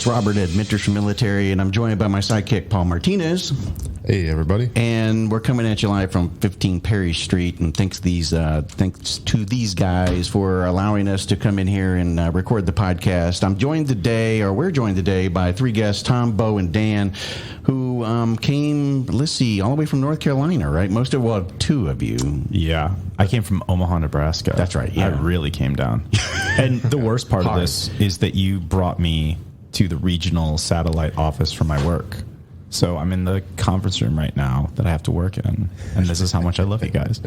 It's Robert at Mentorship Military, and I'm joined by my sidekick, Paul Martinez. Hey, everybody. And we're coming at you live from 15 Perry Street, and thanks to these guys for allowing us to come in here and record the podcast. We're joined today by three guests, Tom, Beau, and Dan, who came, all the way from North Carolina, right? Two of you. Yeah. I came from Omaha, Nebraska. That's right, yeah. I really came down. And the worst part of this is that you brought me to the regional satellite office for my work. So I'm in the conference room right now that I have to work in, and this is how much I love you guys.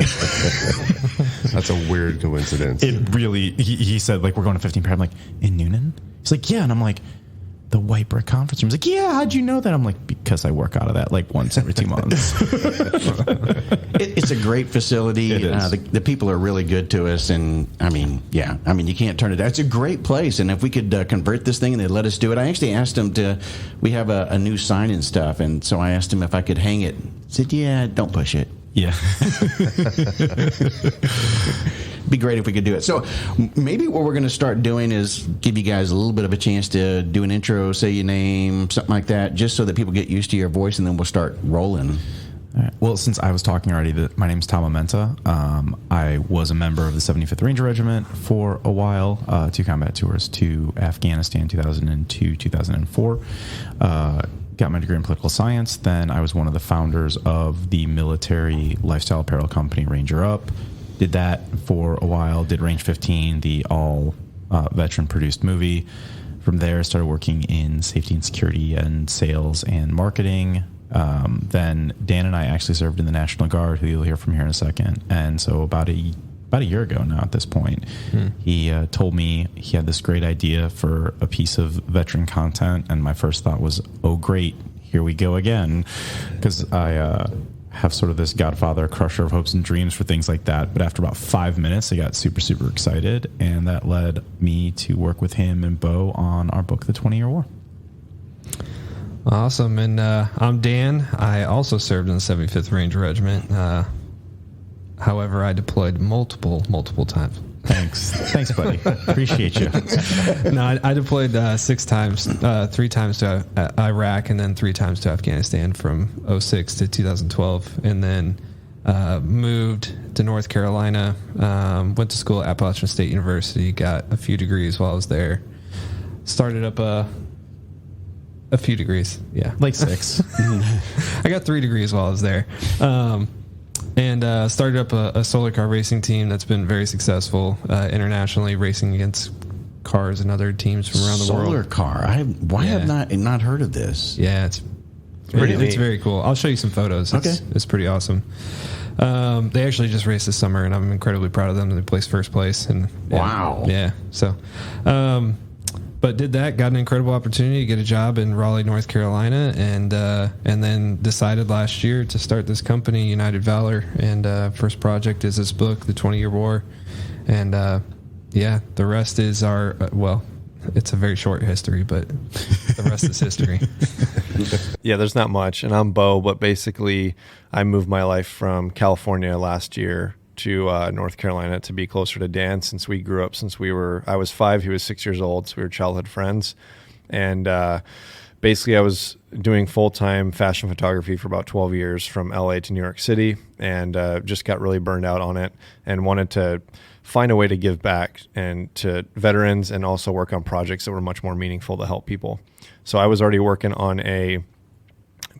That's a weird coincidence. It really, he said, like, we're going to 15 Perry. I'm like, in Noonan? He's like, yeah. And I'm like, the White Brick Conference Room. He's like, yeah, how'd you know that? I'm like, because I work out of that like once every 2 months. It's a great facility. It is. The people are really good to us, and you can't turn it down. It's a great place, and if we could convert this thing and they'd let us do it, I actually asked them we have a new sign and stuff, and so I asked him if I could hang it. He said, yeah, don't push it. Yeah. Be great if we could do it. So maybe what we're going to start doing is give you guys a little bit of a chance to do an intro, say your name, something like that, just so that people get used to your voice, and then we'll start rolling. All right. Well, since I was talking already, my name's Tom Amenta. I was a member of the 75th Ranger Regiment for a while, 2 combat tours to Afghanistan, 2002, 2004. Got my degree in political science. Then I was one of the founders of the military lifestyle apparel company, Ranger Up. Did that for a while, did Range 15, the all veteran-produced movie. From there, started working in safety and security and sales and marketing. Then Dan and I actually served in the National Guard, who you'll hear from here in a second. And so about a year ago now at this point, he told me he had this great idea for a piece of veteran content. And my first thought was, oh, great, here we go again. Because I have sort of this Godfather crusher of hopes and dreams for things like that. But after about 5 minutes, I got super, super excited. And that led me to work with him and Beau on our book, The 20-Year War. Awesome. And I'm Dan. I also served in the 75th Ranger Regiment. However, I deployed multiple times. Thanks, buddy. Appreciate you. No, I deployed 6 times, 3 times to Iraq, and then 3 times to Afghanistan from 2006 to 2012, and then moved to North Carolina, went to school at Appalachian State University, got a few degrees while I was there, started up a few degrees, yeah. Like 6. I got 3 degrees while I was there. And started up a solar car racing team that's been very successful internationally, racing against cars and other teams from around the world. Solar car. Why have I not heard of this? Yeah, it's very cool. I'll show you some photos. It's pretty awesome. They actually just raced this summer, and I'm incredibly proud of them. They placed first place. Wow. Yeah. So, but did that, got an incredible opportunity to get a job in Raleigh, North Carolina, and then decided last year to start this company, United Valor, and first project is this book, The 20-Year War, and the rest is it's a very short history, but the rest is history. Yeah, there's not much, and I'm Beau, but basically I moved my life from California last year to North Carolina to be closer to Dan, since we grew up I was 5, he was 6 years old, so we were childhood friends. And basically I was doing full-time fashion photography for about 12 years from LA to New York City, and just got really burned out on it and wanted to find a way to give back and to veterans, and also work on projects that were much more meaningful to help people. So I was already working on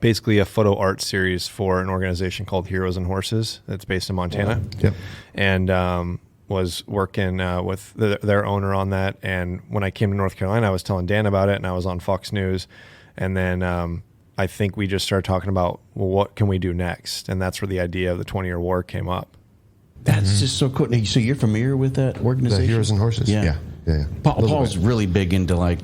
basically a photo art series for an organization called Heroes and Horses that's based in Montana. Yep. And was working with their owner on that. And when I came to North Carolina, I was telling Dan about it, and I was on Fox News. And then I think we just started talking about, well, what can we do next? And that's where the idea of the 20-Year War came up. That's just so cool. So you're familiar with that organization? The Heroes and Horses? Yeah. Paul's really big into I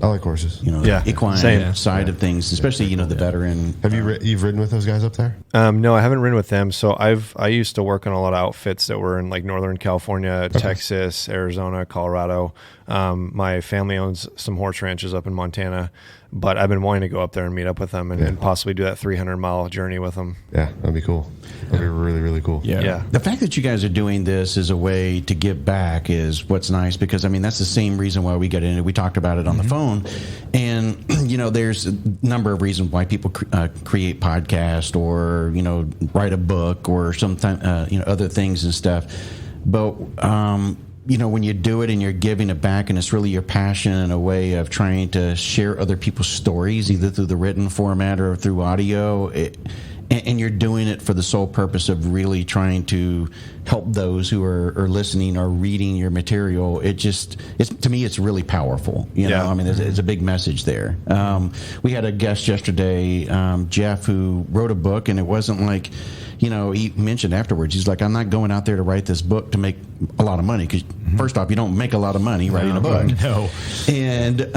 like horses. Equine side of things, especially the veteran. Have you've ridden with those guys up there? No, I haven't ridden with them. So I used to work on a lot of outfits that were in like Northern California, Texas, Arizona, Colorado. My family owns some horse ranches up in Montana, but I've been wanting to go up there and meet up with them and possibly do that 300-mile journey with them. Yeah, that'd be cool. That'd be really, really cool. Yeah. The fact that you guys are doing this as a way to give back is what's nice, because that's the same reason why we got in it. We talked about it on the phone, And, there's a number of reasons why people create podcasts or, write a book or sometimes, other things and stuff. But, when you do it and you're giving it back and it's really your passion and a way of trying to share other people's stories, either through the written format or through audio, and you're doing it for the sole purpose of really trying to help those who are listening or reading your material, to me, it's really powerful. There's a big message there. We had a guest yesterday, Jeff, who wrote a book, and it wasn't like, he mentioned afterwards, he's like, I'm not going out there to write this book to make a lot of money, because first off, you don't make a lot of money writing a book. No. And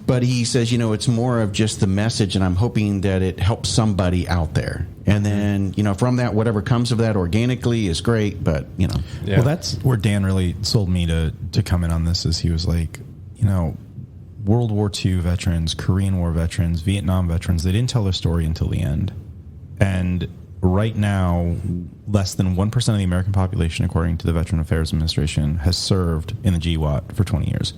but he says, it's more of just the message, and I'm hoping that it helps somebody out there. And then, from that, whatever comes of that organically is great, but, Yeah. Well, that's where Dan really sold me to come in on this, is he was like, World War II veterans, Korean War veterans, Vietnam veterans, they didn't tell their story until the end. And right now, less than 1% of the American population, according to the Veteran Affairs Administration, has served in the GWAT for 20 years.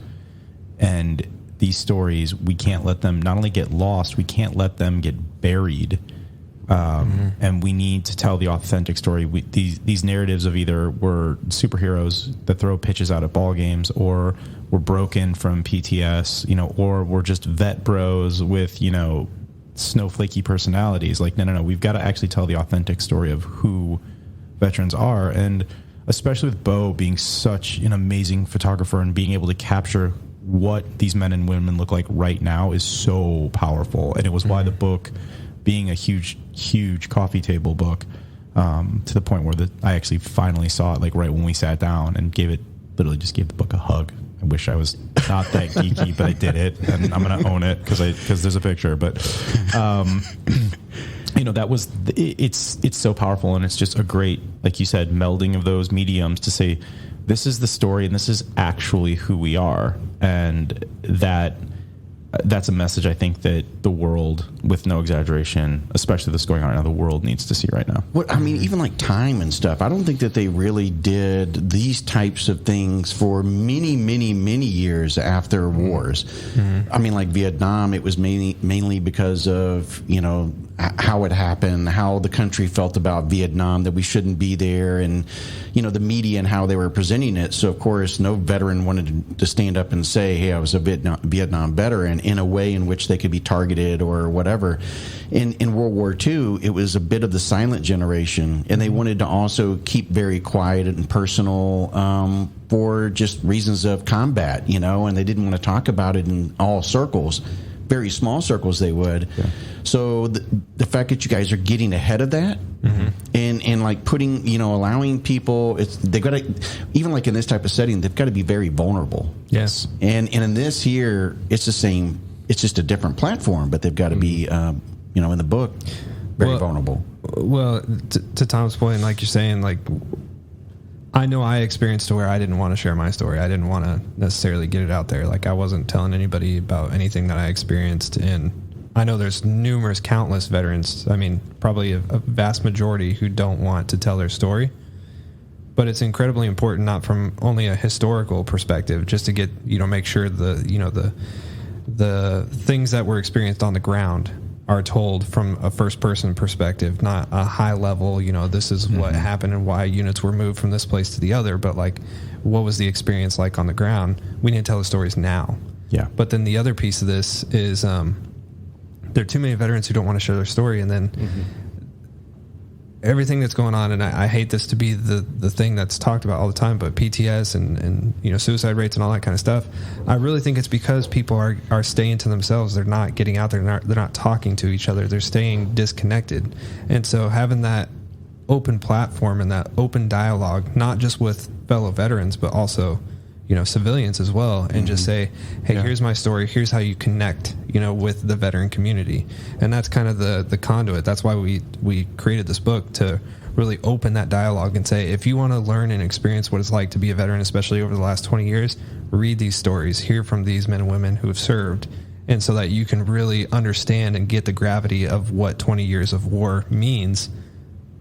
And these stories, we can't let them not only get lost, we can't let them get buried. And we need to tell the authentic story. These narratives of either we're superheroes that throw pitches out at ball games, or we're broken from PTS, or we're just vet bros with, snowflakey personalities. Like, no. We've got to actually tell the authentic story of who veterans are. And especially with Beau being such an amazing photographer and being able to capture what these men and women look like right now is so powerful. And it was why the book, being a huge coffee table book, to the point where I actually finally saw it, like right when we sat down, and literally just gave the book a hug. I wish I was not that geeky, but I did it, and I'm going to own it because there's a picture. But it's so powerful, and it's just a great, like you said, melding of those mediums to say, this is the story and this is actually who we are, and that's a message I think that the world, with no exaggeration, especially this going on now, the world needs to see right now. Even like time and stuff, I don't think that they really did these types of things for many, many, many years after wars. Like Vietnam, it was mainly because of, how it happened, how the country felt about Vietnam, that we shouldn't be there, and, the media and how they were presenting it. So, of course, no veteran wanted to stand up and say, hey, I was a Vietnam veteran, in a way in which they could be targeted or whatever. In World War II, it was a bit of the silent generation, and they wanted to also keep very quiet and personal for just reasons of combat, and they didn't want to talk about it in all circles. Very small circles they would. Yeah. So the fact that you guys are getting ahead of that, and like putting, allowing people, they've got to, even like in this type of setting, they've got to be very vulnerable. Yes. And in this here, it's the same. It's just a different platform, but they've got to be, in the book, very vulnerable. Well, to Tom's point, like you're saying, like, I know I experienced to where I didn't want to share my story. I didn't want to necessarily get it out there. Like, I wasn't telling anybody about anything that I experienced. And I know there's countless veterans, probably a vast majority, who don't want to tell their story. But it's incredibly important, not from only a historical perspective, just to get, make sure the things that were experienced on the ground are told from a first-person perspective, not a high-level, this is what happened and why units were moved from this place to the other, but, like, what was the experience like on the ground? We need to tell the stories now. Yeah. But then the other piece of this is there are too many veterans who don't want to share their story, and then everything that's going on, and I hate this to be the thing that's talked about all the time, but PTS and suicide rates and all that kind of stuff, I really think it's because people are staying to themselves. They're not getting out there. They're not talking to each other. They're staying disconnected. And so having that open platform and that open dialogue, not just with fellow veterans, but also civilians as well, and just say, hey, here's my story, here's how you connect, with the veteran community. And that's kind of the conduit. That's why we created this book, to really open that dialogue and say, if you want to learn and experience what it's like to be a veteran, especially over the last 20 years, read these stories, hear from these men and women who have served, and so that you can really understand and get the gravity of what 20 years of war means,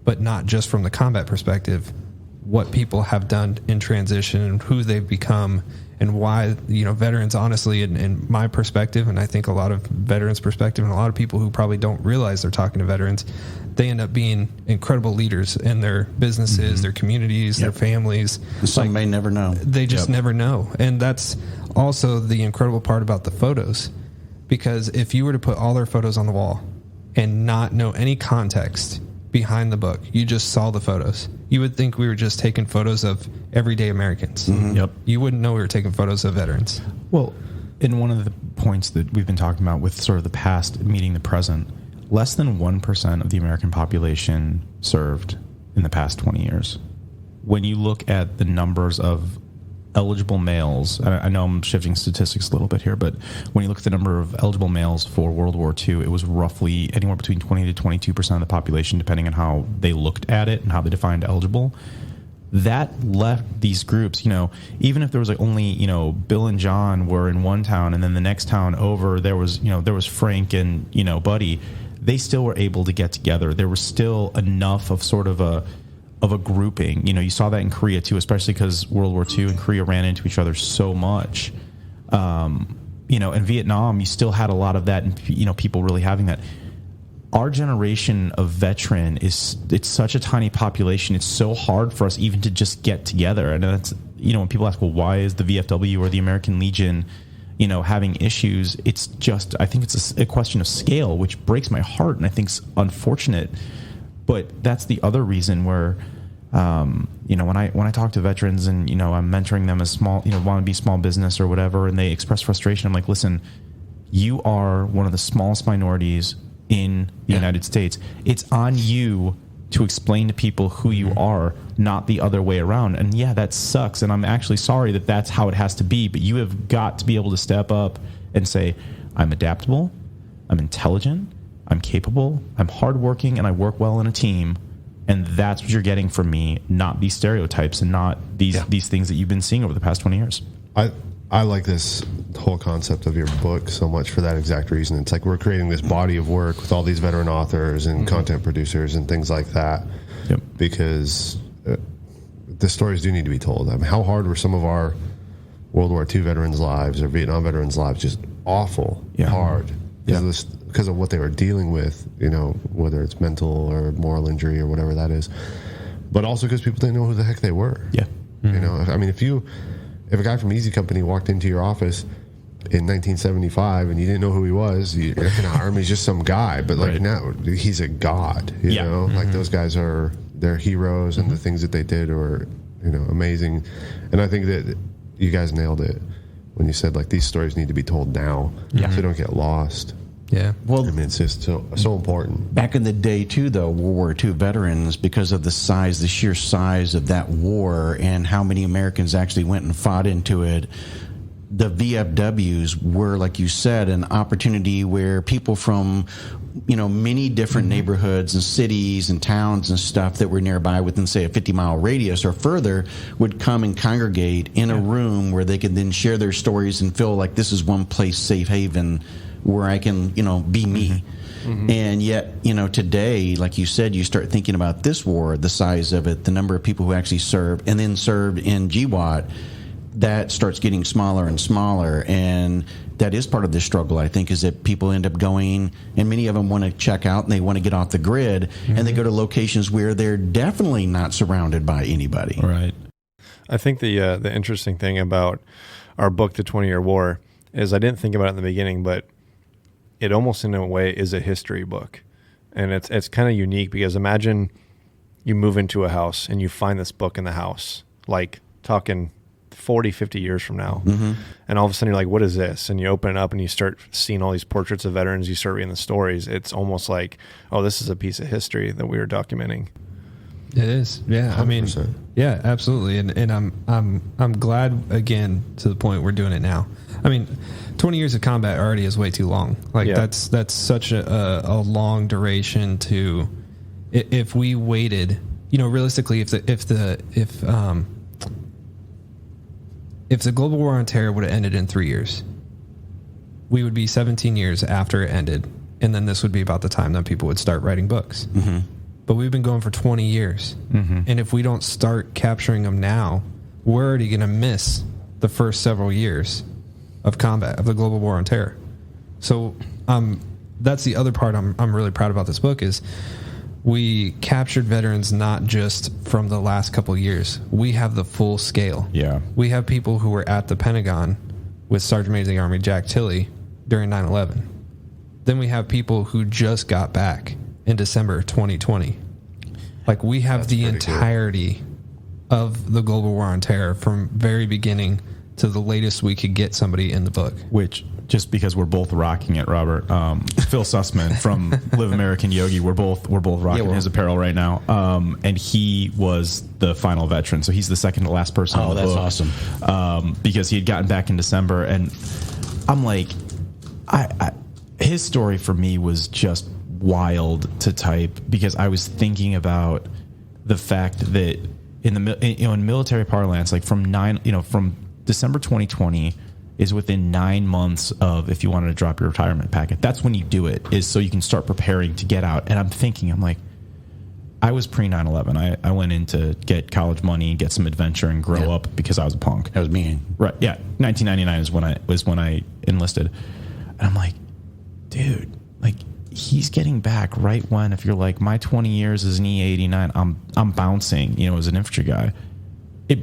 but not just from the combat perspective, what people have done in transition and who they've become and why, veterans, honestly, in my perspective, and I think a lot of veterans' perspective, and a lot of people who probably don't realize they're talking to veterans, they end up being incredible leaders in their businesses, their communities, their families. Some may never know. They just never know. And that's also the incredible part about the photos, because if you were to put all their photos on the wall and not know any context behind the book, you just saw the photos, you would think we were just taking photos of everyday Americans. Yep. You wouldn't know we were taking photos of veterans. Well, in one of the points that we've been talking about with sort of the past meeting the present, less than 1% of the American population served in the past 20 years. When you look at the numbers of eligible males, I know I'm shifting statistics a little bit here, but when you look at the number of eligible males for World War II, it was roughly anywhere between 20 to 22% of the population, depending on how they looked at it and how they defined eligible. That left these groups, even if there was only, Bill and John were in one town, and then the next town over, there was Frank and, Buddy, they still were able to get together. There was still enough of sort of a grouping. You saw that in Korea too, especially because World War II and Korea ran into each other so much. In Vietnam, you still had a lot of that, and people really having that. Our generation of veteran it's such a tiny population. It's so hard for us even to just get together. And that's, when people ask, well, why is the VFW or the American Legion, having issues? It's just, I think it's a question of scale, which breaks my heart, and I think it's unfortunate. But that's the other reason where, when I talk to veterans and, I'm mentoring them as small, want to be small business or whatever, and they express frustration, I'm like, listen, you are one of the smallest minorities in the United States. It's on you to explain to people who you are, not the other way around. And yeah, that sucks. And I'm actually sorry that that's how it has to be. But you have got to be able to step up and say, I'm adaptable, I'm intelligent, I'm capable, I'm hardworking, and I work well in a team. And that's what you're getting from me, not these stereotypes and not these things that you've been seeing over the past 20 years. I like this whole concept of your book so much for that exact reason. It's like we're creating this body of work with all these veteran authors and content producers and things like that. Yep. Because the stories do need to be told. I mean, how hard were some of our World War II veterans' lives or Vietnam veterans' lives? Just awful, hard. Because of what they were dealing with, whether it's mental or moral injury or whatever that is. But also because people didn't know who the heck they were. Yeah. I mean, if a guy from Easy Company walked into your office in 1975 and you didn't know who he was, you're going he's just some guy. But now he's a god, you know? Like those guys they're heroes, and the things that they did are, amazing. And I think that you guys nailed it when you said these stories need to be told now so they don't get lost. Yeah. Well, I mean, it's just so important. Back in the day, too, though, World War II veterans, because of the sheer size of that war and how many Americans actually went and fought into it, the VFWs were, like you said, an opportunity where people from, many different neighborhoods and cities and towns and stuff that were nearby within, say, a 50-mile radius or further would come and congregate in a room where they could then share their stories and feel like this is one place, safe haven, where I can, be me. And yet, today, like you said, you start thinking about this war, the size of it, the number of people who actually served and then served in GWAT, that starts getting smaller and smaller. And that is part of the struggle, I think, is that people end up going, and many of them want to check out and they want to get off the grid, and they go to locations where they're definitely not surrounded by anybody. Right. I think the interesting thing about our book, The 20-Year War, is I didn't think about it in the beginning, but it almost in a way is a history book. And it's kind of unique because imagine you move into a house and you find this book in the house, talking 40, 50 years from now. And all of a sudden you're like, what is this? And you open it up and you start seeing all these portraits of veterans. You start reading the stories. It's almost like, oh, this is a piece of history that we were documenting. It is. Yeah. 100%. I mean, yeah, absolutely. And I'm glad, again, to the point we're doing it now. I mean, 20 years of combat already is way too long. That's such a long duration to, if we waited, realistically, if the global war on terror would have ended in 3 years, we would be 17 years after it ended. And then this would be about the time that people would start writing books. But we've been going for 20 years. And if we don't start capturing them now, we're already going to miss the first several years of combat, of the global war on terror. So that's the other part I'm really proud about this book is we captured veterans not just from the last couple of years. We have the full scale. Yeah. We have people who were at the Pentagon with Sergeant Major of the Army Jack Tilley during 9/11. Then we have people who just got back in December 2020. Like we have the entirety of the global war on terror from very beginning to the latest we could get somebody in the book. Which, just because we're both rocking it, Robert, Phil Sussman from Live American Yogi, we're both rocking his apparel right now. And he was the final veteran, so he's the second to last person on the book. Oh, that's awesome. Because he had gotten back in December, and I'm like, his story for me was just wild to type, because I was thinking about the fact that in military parlance, like from December 2020 is within 9 months of if you wanted to drop your retirement packet. That's when you do it, is so you can start preparing to get out. And I'm like, I was pre 9/11. I went in to get college money, get some adventure, and grow up because I was a punk. That was me. Right? Yeah. 1999 was when I enlisted, and I'm like, dude, like he's getting back right when, if you're like, my 20 years as an E89, I'm bouncing, as an infantry guy. It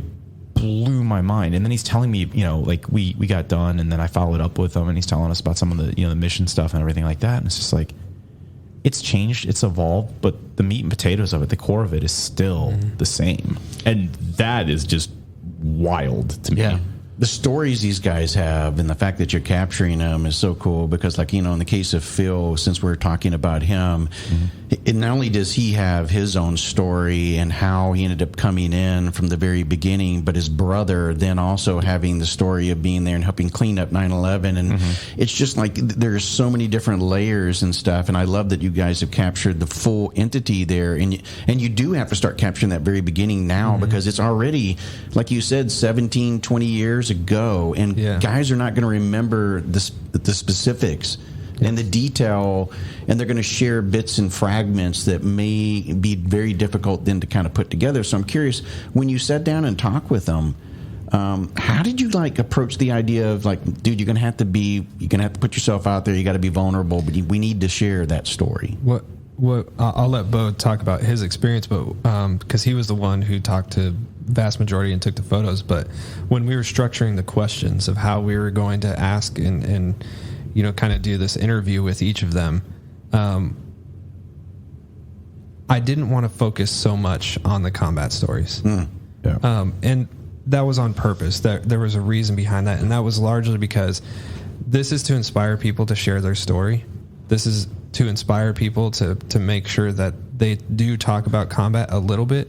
blew my mind. And then he's telling me, like we got done, and then I followed up with him, and he's telling us about some of the, the mission stuff and everything like that. And it's just like, it's changed, it's evolved, but the meat and potatoes of it, the core of it is still the same. And that is just wild to me. Yeah. The stories these guys have and the fact that you're capturing them is so cool, because like, in the case of Phil, since we're talking about him, not only does he have his own story and how he ended up coming in from the very beginning, but his brother then also having the story of being there and helping clean up 9/11. And it's just like there's so many different layers and stuff. And I love that you guys have captured the full entity there. And you do have to start capturing that very beginning now, because it's already, like you said, 17, 20 years ago, and guys are not going to remember the specifics and the detail, and they're going to share bits and fragments that may be very difficult then to kind of put together. So I'm curious, when you sat down and talked with them, how did you approach the idea of dude, you're going to have to put yourself out there, you got to be vulnerable, but we need to share that story. What I'll let Beau talk about his experience, but because he was the one who talked to vast majority and took the photos. But when we were structuring the questions of how we were going to ask and kind of do this interview with each of them, I didn't want to focus so much on the combat stories. And that was on purpose. There was a reason behind that, and that was largely because this is to inspire people to share their story. This is to inspire people to make sure that they do talk about combat a little bit.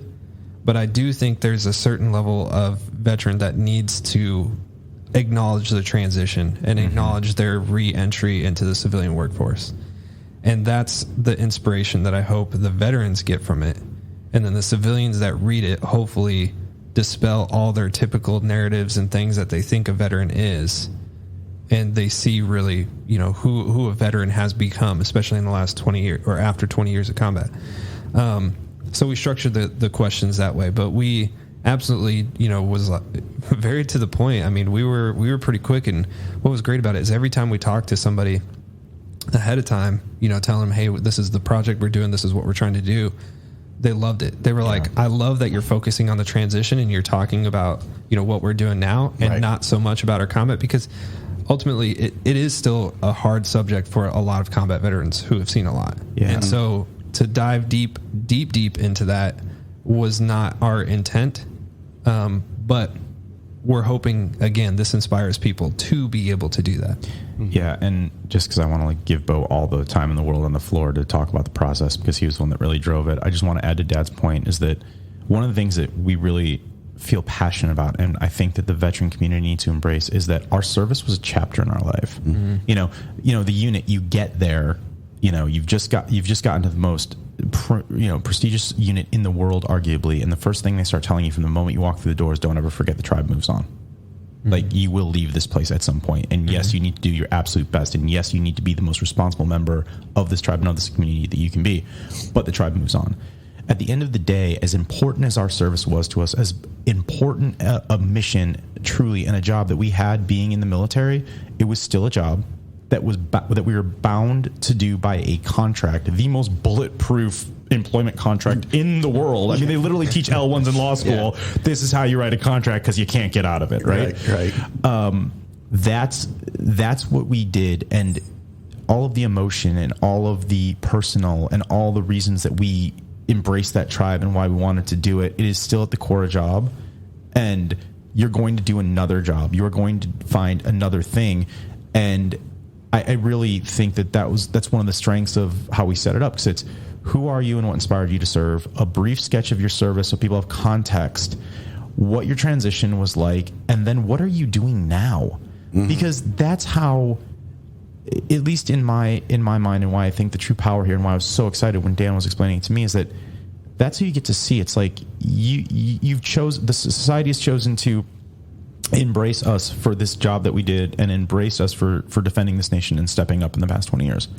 But I do think there's a certain level of veteran that needs to acknowledge the transition and acknowledge their re-entry into the civilian workforce. And that's the inspiration that I hope the veterans get from it. And then the civilians that read it hopefully dispel all their typical narratives and things that they think a veteran is. And they see really, who a veteran has become, especially in the last 20 years or after 20 years of combat. So we structured the questions that way, but we absolutely, was very to the point. I mean, we were pretty quick, and what was great about it is every time we talked to somebody ahead of time, telling them, hey, this is the project we're doing, this is what we're trying to do, they loved it. They were like, I love that you're focusing on the transition and you're talking about, what we're doing now and not so much about our combat, because ultimately it is still a hard subject for a lot of combat veterans who have seen a lot. Yeah. And so to dive deep into that was not our intent. But we're hoping, again, this inspires people to be able to do that. Yeah, and just because I want to give Beau all the time in the world on the floor to talk about the process, because he was the one that really drove it, I just want to add to Dad's point is that one of the things that we really feel passionate about, and I think that the veteran community needs to embrace, is that our service was a chapter in our life. The unit, you get there, you've just gotten to the most prestigious unit in the world, arguably, and the first thing they start telling you from the moment you walk through the doors, don't ever forget the tribe moves on. You will leave this place at some point, and yes, you need to do your absolute best, and yes, you need to be the most responsible member of this tribe and of this community that you can be, but the tribe moves on. at the end of the day, as important as our service was to us, as important a mission truly and a job that we had being in the military, it was still a job that was that we were bound to do by a contract, the most bulletproof employment contract in the world. I mean, they literally teach L1s in law school. Yeah. This is how you write a contract because you can't get out of it, right? Right. That's what we did, and all of the emotion and all of the personal and all the reasons that we embraced that tribe and why we wanted to do it, it is still at the core of job. And you're going to do another job. You're going to find another thing. And I really think that's one of the strengths of how we set it up, because it's who are you and what inspired you to serve, a brief sketch of your service so people have context, what your transition was like, and then what are you doing now? Mm-hmm. Because that's how, at least in my mind, and why I think the true power here and why I was so excited when Dan was explaining it to me, is that that's who you get to see. It's like the society has chosen to embrace us for this job that we did and embrace us for defending this nation and stepping up in the past 20 years.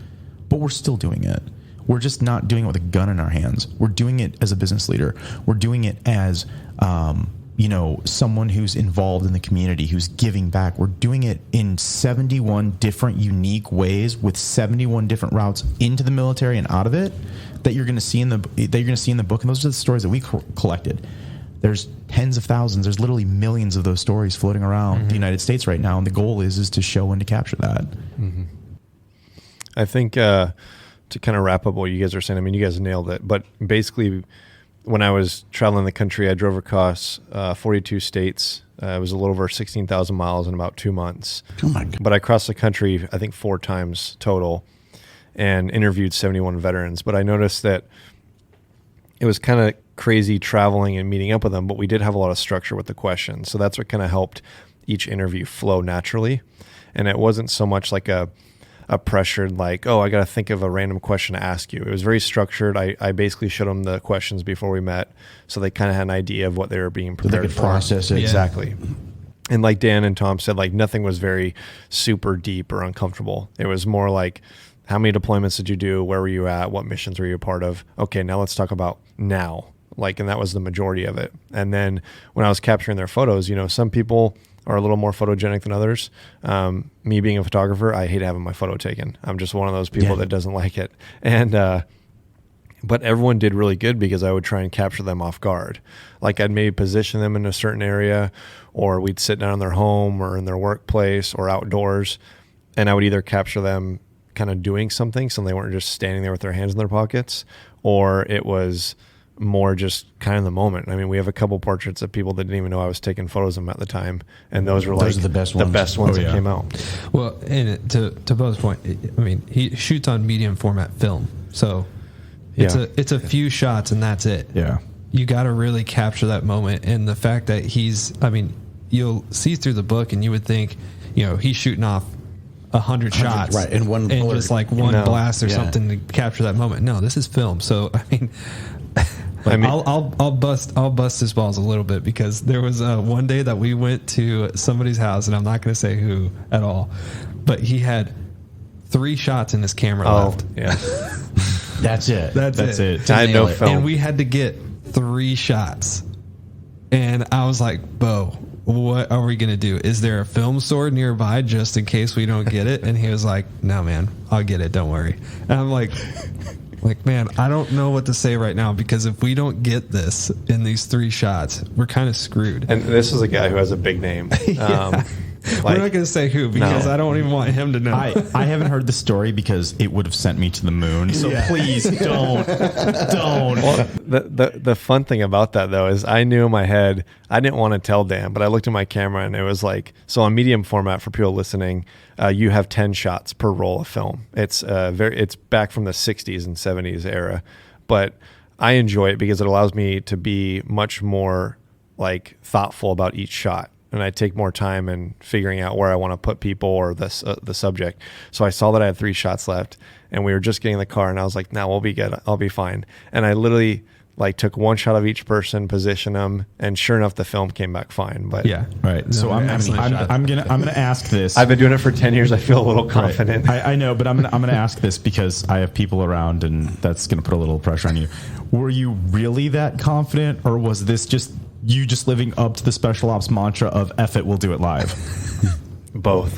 But we're still doing it. We're just not doing it with a gun in our hands. We're doing it as a business leader. We're doing it as, someone who's involved in the community, who's giving back. We're doing it in 71 different unique ways with 71 different routes into the military and out of it that you're going to see in the book. And those are the stories that we collected. There's tens of thousands. There's literally millions of those stories floating around the United States right now. And the goal is to show and to capture that. Mm-hmm. I think, to kind of wrap up what you guys are saying, I mean, you guys nailed it. But basically, when I was traveling the country, I drove across 42 states. It was a little over 16,000 miles in about 2 months. Oh my God. But I crossed the country, I think, 4 times total, and interviewed 71 veterans. But I noticed that it was kind of crazy traveling and meeting up with them, but we did have a lot of structure with the questions. So that's what kind of helped each interview flow naturally. And it wasn't so much like a pressured, like, oh, I got to think of a random question to ask you. It was very structured. I basically showed them the questions before we met, so they kind of had an idea of what they were being prepared for. They could process it. Exactly. And like Dan and Tom said, like nothing was very super deep or uncomfortable. It was more like, how many deployments did you do? Where were you at? What missions were you a part of? Okay, now let's talk about now. Like, and that was the majority of it. And then when I was capturing their photos, some people are a little more photogenic than others. Me being a photographer, I hate having my photo taken. I'm just one of those people that doesn't like it. And but everyone did really good because I would try and capture them off guard. Like I'd maybe position them in a certain area, or we'd sit down in their home or in their workplace or outdoors, and I would either capture them kind of doing something so they weren't just standing there with their hands in their pockets, or it was more just kind of the moment. I mean, we have a couple portraits of people that didn't even know I was taking photos of them at the time, and those were like the best ones that came out. Well, and to Beau's point, I mean, he shoots on medium format film, so it's a few shots and that's it. Yeah, you got to really capture that moment, and the fact that you'll see through the book, and you would think, he's shooting off 100 shots, right, in one and blur. just like one blast or something to capture that moment. No, this is film. So I'll bust his balls a little bit, because there was one day that we went to somebody's house, and I'm not going to say who at all, but he had 3 shots in his camera left. Yeah, that's it. That's it. I know film, and we had to get 3 shots, and I was like, Beau, what are we going to do? Is there a film store nearby just in case we don't get it? And he was like, no, man, I'll get it. Don't worry. And I'm like, man, I don't know what to say right now, because if we don't get this in these 3 shots, we're kind of screwed. And this is a guy who has a big name. We're not going to say who, because I don't even want him to know. I haven't heard the story because it would have sent me to the moon. So please don't. Well, the fun thing about that, though, is I knew in my head, I didn't want to tell Dan, but I looked at my camera and it was like, so on medium format for people listening, you have 10 shots per roll of film. It's it's back from the 60s and 70s era, but I enjoy it because it allows me to be much more like thoughtful about each shot. And I take more time in figuring out where I want to put people or the subject. So I saw that I had 3 shots left, and we were just getting in the car, and I was like, "No, we'll be good. I'll be fine." And I literally like took one shot of each person, positioned them, and sure enough, the film came back fine. But Yeah. Right. So I'm gonna ask this. I've been doing it for 10 years. I feel a little confident. Right. I know, but I'm gonna ask this because I have people around, and that's gonna put a little pressure on you. Were you really that confident, or was this just you just living up to the special ops mantra of "F it, we'll do it live"? Both.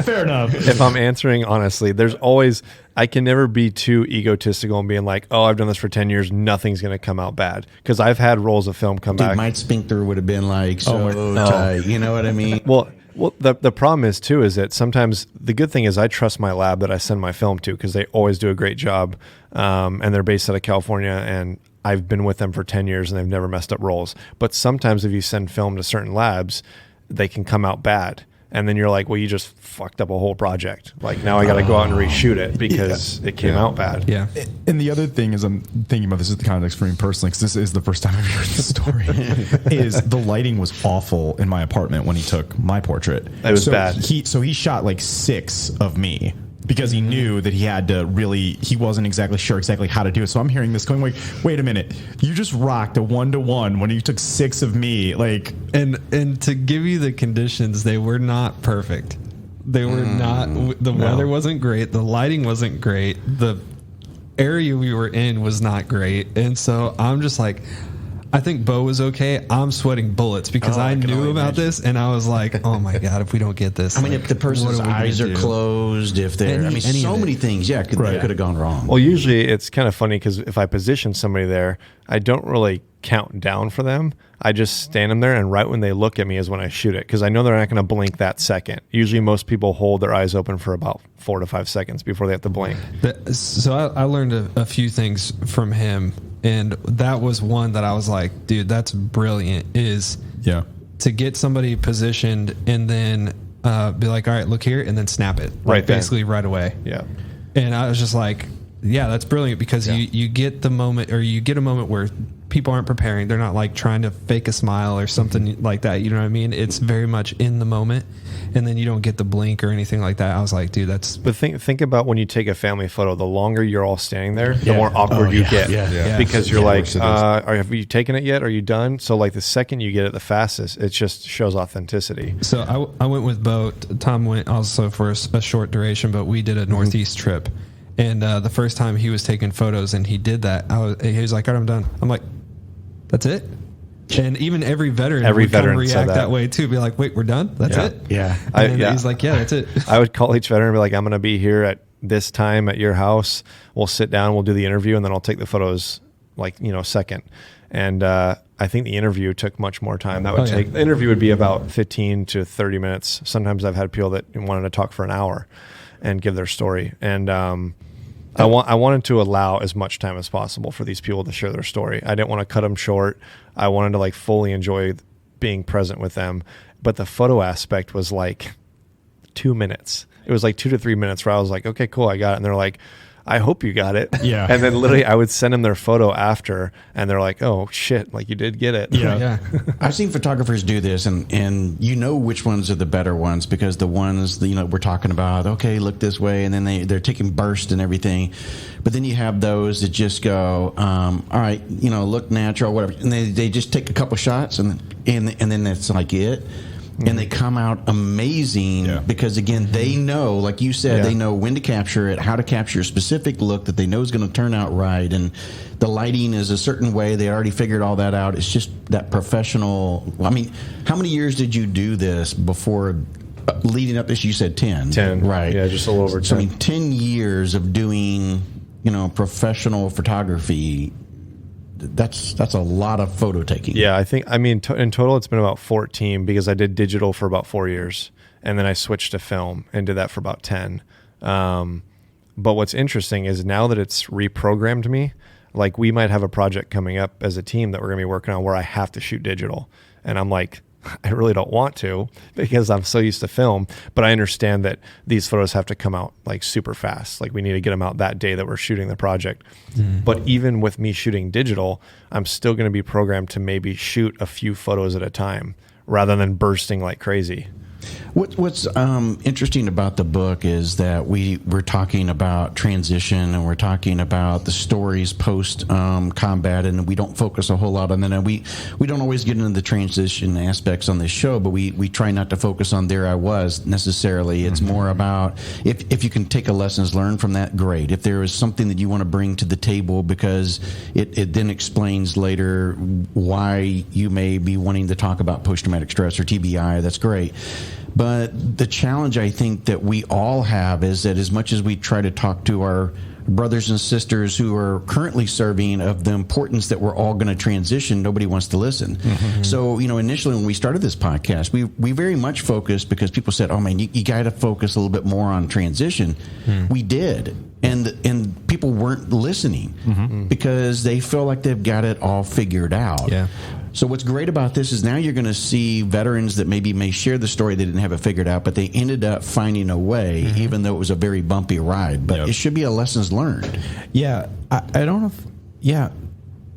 Fair enough. If I'm answering honestly, there's always, I can never be too egotistical and being like, oh, I've done this for 10 years, nothing's going to come out bad. Because I've had rolls of film come back. My sphincter would have been like so tight. You know what I mean? Well, the problem is too is that sometimes the good thing is I trust my lab that I send my film to because they always do a great job, and they're based out of California, and I've been with them for 10 years and they've never messed up rolls. But sometimes if you send film to certain labs, they can come out bad. And then you're like, well, you just fucked up a whole project. Like now I got to go out and reshoot it because it came out bad. Yeah. And the other thing is, I'm thinking about this in the context for me personally, because this is the first time I've heard this story, is the lighting was awful in my apartment when he took my portrait. It was bad. He shot like 6 of me because he knew that he had to really, he wasn't exactly sure exactly how to do it. So I'm hearing this going, wait a minute, you just rocked a 1-to-1 when you took 6 of me. Like, and to give you the conditions, they were not perfect. They were not, the weather wasn't great. The lighting wasn't great. The area we were in was not great. And so I'm just like, I think Beau was okay. I'm sweating bullets because I knew about this, and I was like, "Oh my god, if we don't get this!" I mean, if the person's eyes are closed, if they're, so many things, could have gone wrong. Well, usually it's kind of funny because if I position somebody there, I don't really count down for them. I just stand them there, and right when they look at me is when I shoot it because I know they're not going to blink that second. Usually, most people hold their eyes open for about 4 to 5 seconds before they have to blink. So I learned a few things from him. And that was one that I was like, dude, that's brilliant, is to get somebody positioned and then be like, all right, look here, and then snap it. Like basically right away. Yeah. And I was just like, yeah, that's brilliant because you get the moment, or you get a moment where people aren't preparing. They're not like trying to fake a smile or something like that. You know what I mean? It's very much in the moment. And then you don't get the blink or anything like that. I was like, dude, that's... But think about when you take a family photo, the longer you're all standing there, the more awkward you get. Because you're like, have you taken it yet? Are you done? So like the second you get it the fastest, it just shows authenticity. So I went with Beau. Tom went also for a short duration, but we did a Northeast trip. And the first time he was taking photos and he did that, he was like, all right, I'm done. I'm like, that's it? And even every veteran would react that way too. Be like, wait, we're done? That's it? Yeah. And he's like, yeah, that's it. I would call each veteran and be like, I'm going to be here at this time at your house. We'll sit down, we'll do the interview, and then I'll take the photos like, second. And I think the interview took much more time. That would take, the interview would be about 15 to 30 minutes. Sometimes I've had people that wanted to talk for an hour and give their story. And I wanted to allow as much time as possible for these people to share their story. I didn't want to cut them short. I wanted to like fully enjoy being present with them. But the photo aspect was like 2 minutes. It was like 2 to 3 minutes where I was like, okay, cool, I got it. And they're like, I hope you got it. Yeah. And then literally I would send them their photo after and they're like, oh shit, like you did get it. Yeah. I've seen photographers do this and you know which ones are the better ones because the ones, we're talking about, okay, look this way. And then they're taking bursts and everything. But then you have those that just go, all right, look natural, whatever. And they just take a couple shots and then that's like it. And they come out amazing because, again, they know, like you said, they know when to capture it, how to capture a specific look that they know is going to turn out right. And the lighting is a certain way. They already figured all that out. It's just that professional. I mean, how many years did you do this before leading up this? You said 10. 10. Right. Yeah, just a little over 10. So, 10 years of doing, professional photography. That's a lot of photo taking. Yeah, in total it's been about 14 because I did digital for about 4 years and then I switched to film and did that for about 10. But what's interesting is now that it's reprogrammed me, like we might have a project coming up as a team that we're going to be working on where I have to shoot digital. And I'm like, I really don't want to because I'm so used to film, but I understand that these photos have to come out like super fast. Like we need to get them out that day that we're shooting the project. But even with me shooting digital, I'm still going to be programmed to maybe shoot a few photos at a time rather than bursting like crazy. What's interesting about the book is that we're talking about transition, and we're talking about the stories post combat, and we don't focus a whole lot on that. And we don't always get into the transition aspects on this show, but we try not to focus on there I was necessarily. It's more about if you can take a lessons learned from that, great. If there is something that you want to bring to the table because it then explains later why you may be wanting to talk about post-traumatic stress or TBI, that's great. But the challenge I think that we all have is that as much as we try to talk to our brothers and sisters who are currently serving of the importance that we're all going to transition, nobody wants to listen. Mm-hmm. So, initially when we started this podcast, we very much focused because people said, oh man, you got to focus a little bit more on transition. We did. And people weren't listening because they feel like they've got it all figured out. Yeah. So what's great about this is now you're going to see veterans that maybe may share the story they didn't have it figured out, but they ended up finding a way, even though it was a very bumpy ride. But it should be a lessons learned. Yeah, I don't know if, yeah,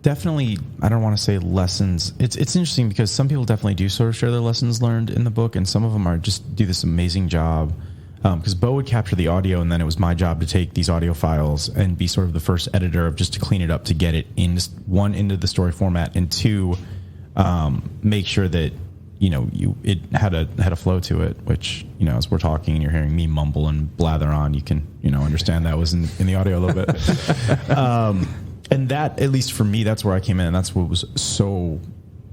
definitely, I don't want to say lessons. It's interesting because some people definitely do sort of share their lessons learned in the book, and some of them are just do this amazing job. Because Beau would capture the audio, and then it was my job to take these audio files and be sort of the first editor of just to clean it up, to get it in, one, into the story format, and two, make sure that it had a flow to it. Which as we're talking and you're hearing me mumble and blather on, you can understand that was in the audio a little bit. And that, at least for me, that's where I came in, and that's what was so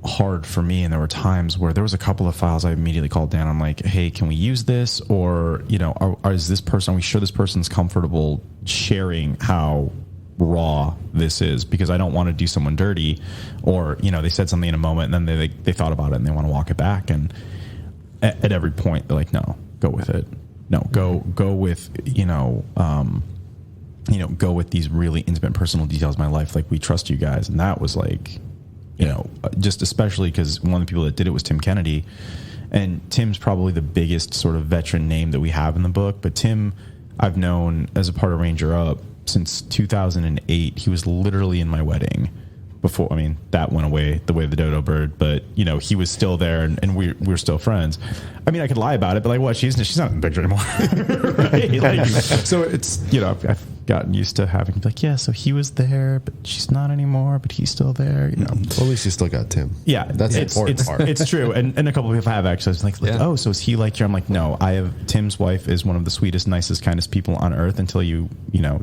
hard for me. And there were times where there was a couple of files I immediately called Dan. I'm like, hey, can we use this? Or is this person, are we sure this person's comfortable sharing how raw this is? Because I don't want to do someone dirty, or they said something in a moment and then they thought about it and they want to walk it back, and at every point they're like, no, go with it, no, go with go with these really intimate personal details of my life, like we trust you guys. And that was like, just especially because one of the people that did it was Tim Kennedy, and Tim's probably the biggest sort of veteran name that we have in the book. But Tim, I've known as a part of Ranger Up since 2008. He was literally in my wedding before. I mean, that went away the way of the dodo bird, but he was still there, and we're still friends. I mean, I could lie about it, but like, what? She's not in the picture anymore, right? Like, so it's I've gotten used to having to be like, yeah, so he was there, but she's not anymore, but he's still there. Well, at least you still got Tim. Yeah, that's the important part. It's true, and a couple of people have actually. It's like, oh, so is he like you? I'm like, no, Tim's wife is one of the sweetest, nicest, kindest people on earth until you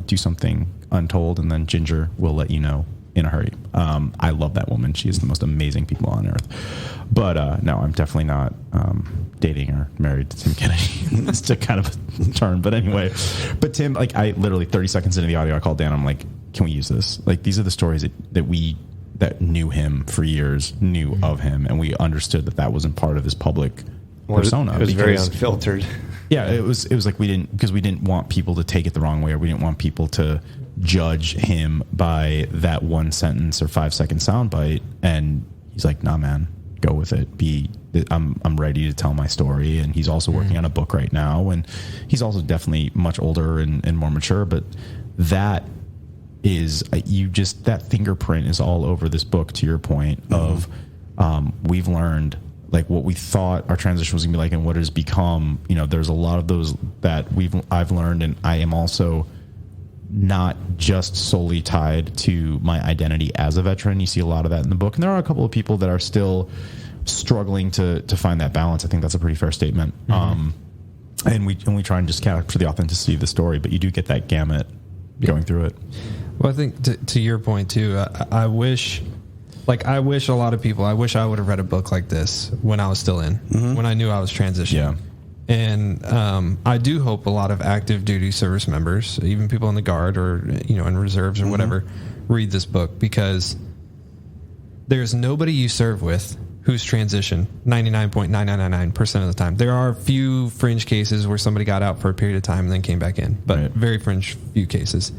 do something untold, and then Ginger will let you know in a hurry. I love that woman. She is the most amazing people on earth. But no, I'm definitely not dating or married to Tim Kennedy. It's a kind of a turn. But anyway, but Tim, like, I literally 30 seconds into the audio, I called Dan. I'm like, can we use this? Like, these are the stories that knew him for years, knew of him, and we understood that wasn't part of his public persona. It was very unfiltered. Yeah, it was like we didn't want people to take it the wrong way, or we didn't want people to judge him by that 1 sentence or 5-second soundbite. And he's like, nah, man, go with it. I'm ready to tell my story. And he's also working on a book right now, and he's also definitely much older and more mature. But that is that fingerprint is all over this book, to your point of we've learned like what we thought our transition was gonna be like and what it has become. There's a lot of those that I've learned, and I am also not just solely tied to my identity as a veteran. You see a lot of that in the book, and there are a couple of people that are still struggling to find that balance. I think that's a pretty fair statement. And we try and just capture the authenticity of the story, but you do get that gamut going through it. Well, I think to your point too, I wish a lot of people, I wish I would have read a book like this when I was still in, when I knew I was transitioning. Yeah. And I do hope a lot of active duty service members, even people in the Guard or in reserves or whatever, read this book, because there's nobody you serve with who's transitioned 99.9999% of the time. There are a few fringe cases where somebody got out for a period of time and then came back in, but very fringe few cases.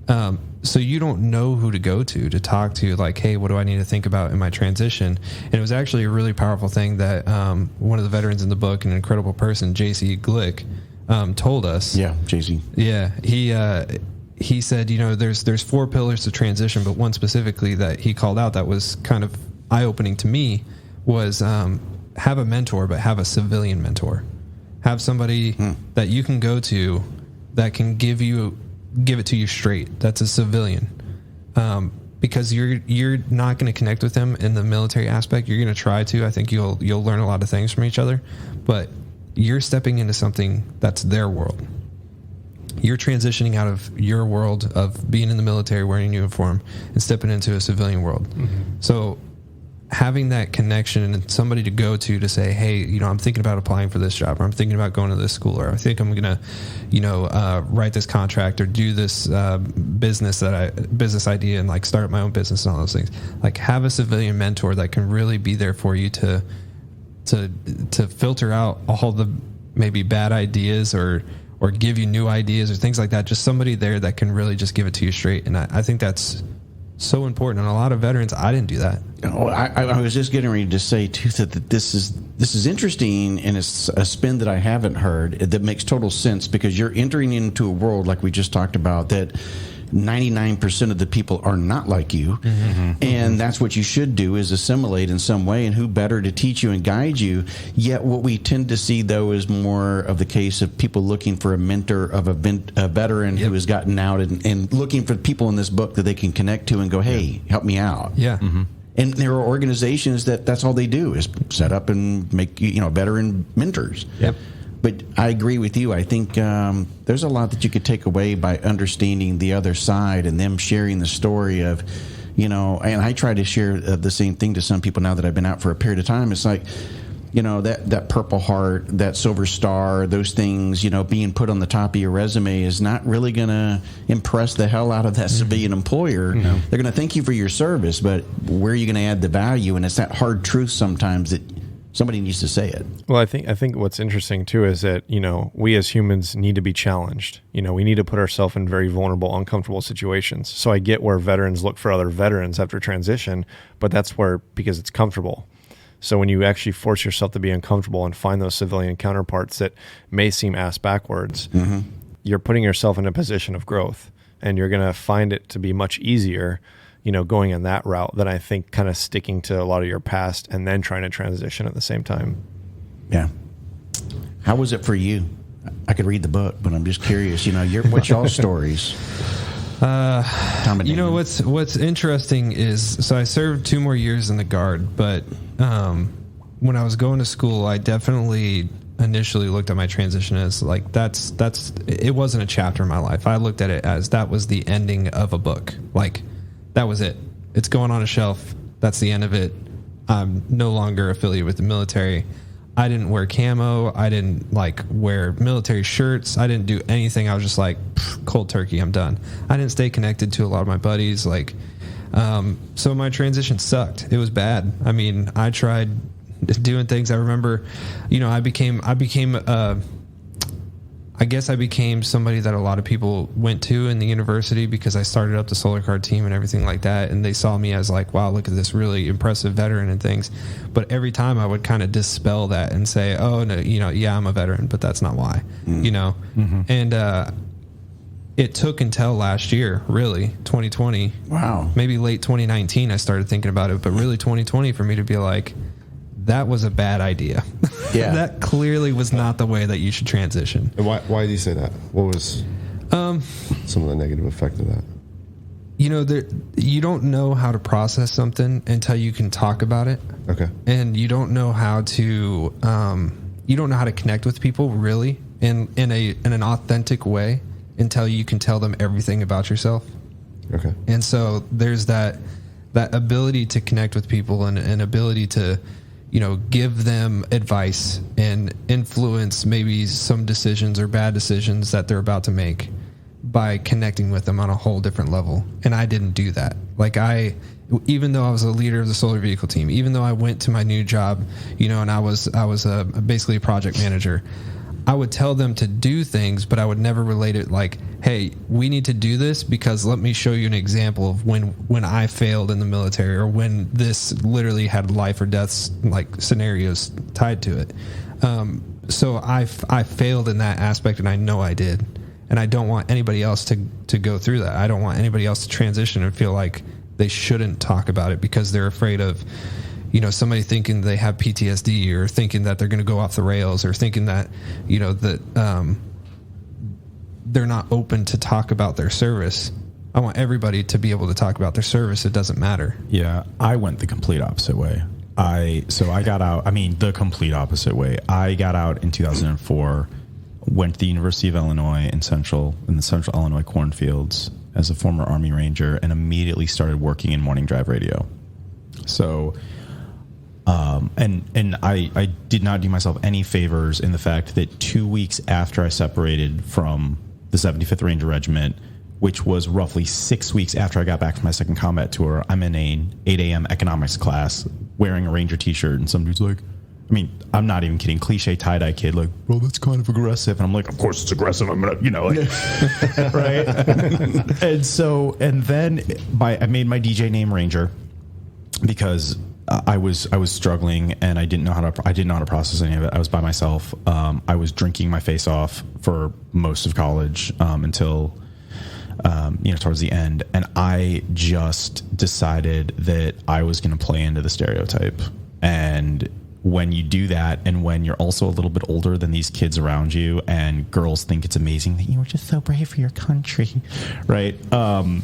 So you don't know who to go to talk to, like, hey, what do I need to think about in my transition? And it was actually a really powerful thing that one of the veterans in the book, an incredible person, JC Glick, told us. Yeah, JC. Yeah, he said, there's 4 pillars to transition, but one specifically that he called out that was kind of eye-opening to me was have a mentor, but have a civilian mentor. Have somebody that you can go to that can give it to you straight. That's a civilian. Because you're not going to connect with them in the military aspect. You're going to try to. I think you'll learn a lot of things from each other, but you're stepping into something that's their world. You're transitioning out of your world of being in the military, wearing a uniform, and stepping into a civilian world. So having that connection and somebody to go to say, hey, I'm thinking about applying for this job, or I'm thinking about going to this school, or I think I'm going to, write this contract or do this business idea and like start my own business and all those things. Like have a civilian mentor that can really be there for you to filter out all the maybe bad ideas or give you new ideas or things like that. Just somebody there that can really just give it to you straight. And I think that's so important. And a lot of veterans, I didn't do that. Oh, I was just getting ready to say too that this is interesting, and it's a spin that I haven't heard that makes total sense, because you're entering into a world like we just talked about that 99% of the people are not like you, and that's what you should do, is assimilate in some way, and who better to teach you and guide you. Yet what we tend to see, though, is more of the case of people looking for a mentor of a veteran who has gotten out, and looking for people in this book that they can connect to and go, hey, help me out. And there are organizations that's all they do is set up and make veteran mentors. But I agree with you. I think there's a lot that you could take away by understanding the other side and them sharing the story of, and I try to share the same thing to some people now that I've been out for a period of time. It's like, that Purple Heart, that Silver Star, those things, being put on the top of your resume is not really going to impress the hell out of that civilian employer. They're going to thank you for your service, but where are you going to add the value? And it's that hard truth sometimes that somebody needs to say it. Well, I think what's interesting too is that, we as humans need to be challenged. We need to put ourselves in very vulnerable, uncomfortable situations. So I get where veterans look for other veterans after transition, but that's because it's comfortable. So when you actually force yourself to be uncomfortable and find those civilian counterparts that may seem ass backwards, you're putting yourself in a position of growth, and you're going to find it to be much easier, going in that route than I think kind of sticking to a lot of your past and then trying to transition at the same time. Yeah. How was it for you? I could read the book, but I'm just curious, what's y'all's stories? What's interesting is, so I served 2 more years in the Guard, but when I was going to school, I definitely initially looked at my transition as like it wasn't a chapter in my life. I looked at it as that was the ending of a book. Like that was it. It's going on a shelf. That's the end of it. I'm no longer affiliated with the military. I didn't wear camo. I didn't wear military shirts. I didn't do anything. I was just like, cold turkey, I'm done. I didn't stay connected to a lot of my buddies. So my transition sucked. It was bad. I mean, I tried doing things. I remember, I became somebody that a lot of people went to in the university because I started up the solar card team and everything like that. And they saw me as like, wow, look at this really impressive veteran and things. But every time I would kind of dispel that and say, oh no, I'm a veteran, but that's not why, and, it took until last year, really, 2020. Wow. Maybe late 2019, I started thinking about it, but really 2020 for me to be like, that was a bad idea. Yeah. That clearly was not the way that you should transition. And why do you say that? What was some of the negative effect of that? You don't know how to process something until you can talk about it. Okay. And you don't know how to connect with people really in an authentic way until you can tell them everything about yourself. Okay. And so there's that ability to connect with people and ability to, give them advice and influence maybe some decisions or bad decisions that they're about to make by connecting with them on a whole different level. And I didn't do that. Even though I was a leader of the solar vehicle team, even though I went to my new job, and I was basically a project manager, I would tell them to do things, but I would never relate it like, hey, we need to do this because let me show you an example of when I failed in the military or when this literally had life or death scenarios tied to it. So I failed in that aspect, and I know I did. And I don't want anybody else to go through that. I don't want anybody else to transition and feel like they shouldn't talk about it because they're afraid of, somebody thinking they have PTSD or thinking that they're going to go off the rails or thinking that, that they're not open to talk about their service. I want everybody to be able to talk about their service. It doesn't matter. Yeah, I went the complete opposite way. I got out, the complete opposite way. I got out in 2004, went to the University of Illinois in the Central Illinois cornfields as a former Army Ranger, and immediately started working in morning drive radio. So, and I did not do myself any favors in the fact that 2 weeks after I separated from the 75th Ranger Regiment, which was roughly 6 weeks after I got back from my second combat tour, I'm in an 8 a.m. economics class wearing a Ranger t-shirt, and some dude's like, I'm not even kidding, cliche tie-dye kid, like, bro, that's kind of aggressive. And I'm like, of course it's aggressive. I'm going to, right? and then I made my DJ name Ranger because I was struggling and I didn't know how to process any of it. I was by myself. I was drinking my face off for most of college until towards the end, and I just decided that I was going to play into the stereotype. And when you do that, and when you're also a little bit older than these kids around you, and girls think it's amazing that you were just so brave for your country, right? I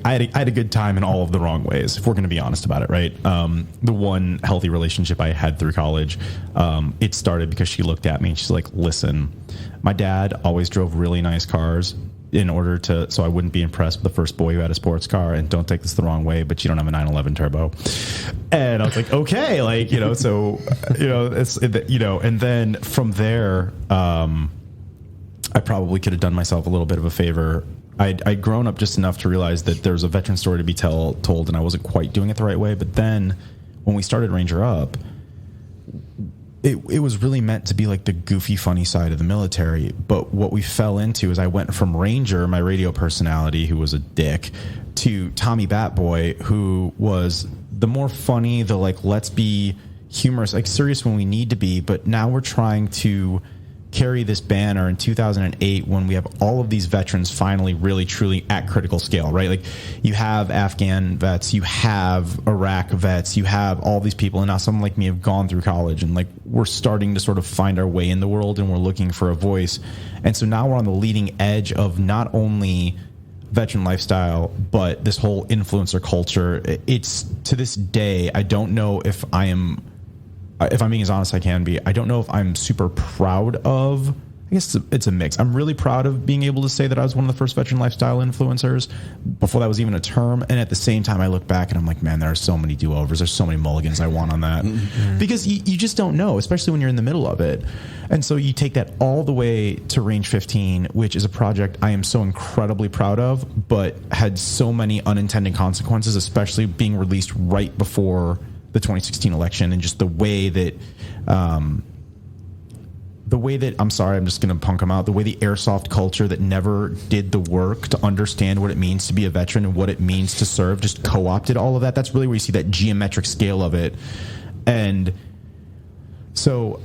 had a good time in all of the wrong ways, if we're going to be honest about it, right? The one healthy relationship I had through college, it started because she looked at me and she's like, listen, my dad always drove really nice cars so I wouldn't be impressed with the first boy who had a sports car, and don't take this the wrong way, but you don't have a 911 turbo. And I was like, okay, and then from there, I probably could have done myself a little bit of a favor. I'd grown up just enough to realize that there was a veteran story to be told, and I wasn't quite doing it the right way. But then when we started Ranger Up, it was really meant to be like the goofy, funny side of the military. But what we fell into is I went from Ranger, my radio personality, who was a dick, to Tommy Batboy, who was the more funny, the let's be humorous, serious when we need to be. But now we're trying to carry this banner in 2008 when we have all of these veterans finally really truly at critical scale, right? You have Afghan vets, you have Iraq vets, you have all these people, and now someone like me have gone through college, and we're starting to sort of find our way in the world, and we're looking for a voice. And so now we're on the leading edge of not only veteran lifestyle, but this whole influencer culture. It's, to this day, I don't know if I'm being as honest as I can be, I don't know if I'm super proud of, I guess it's a mix. I'm really proud of being able to say that I was one of the first veteran lifestyle influencers before that was even a term. And at the same time, I look back and I'm like, man, there are so many do-overs. There's so many mulligans I want on that. Mm-hmm. Because you just don't know, especially when you're in the middle of it. And so you take that all the way to Range 15, which is a project I am so incredibly proud of, but had so many unintended consequences, especially being released right before the 2016 election, and just the way that I'm sorry, I'm just going to punk them out. The way the airsoft culture that never did the work to understand what it means to be a veteran and what it means to serve just co-opted all of that. That's really where you see that geometric scale of it. And so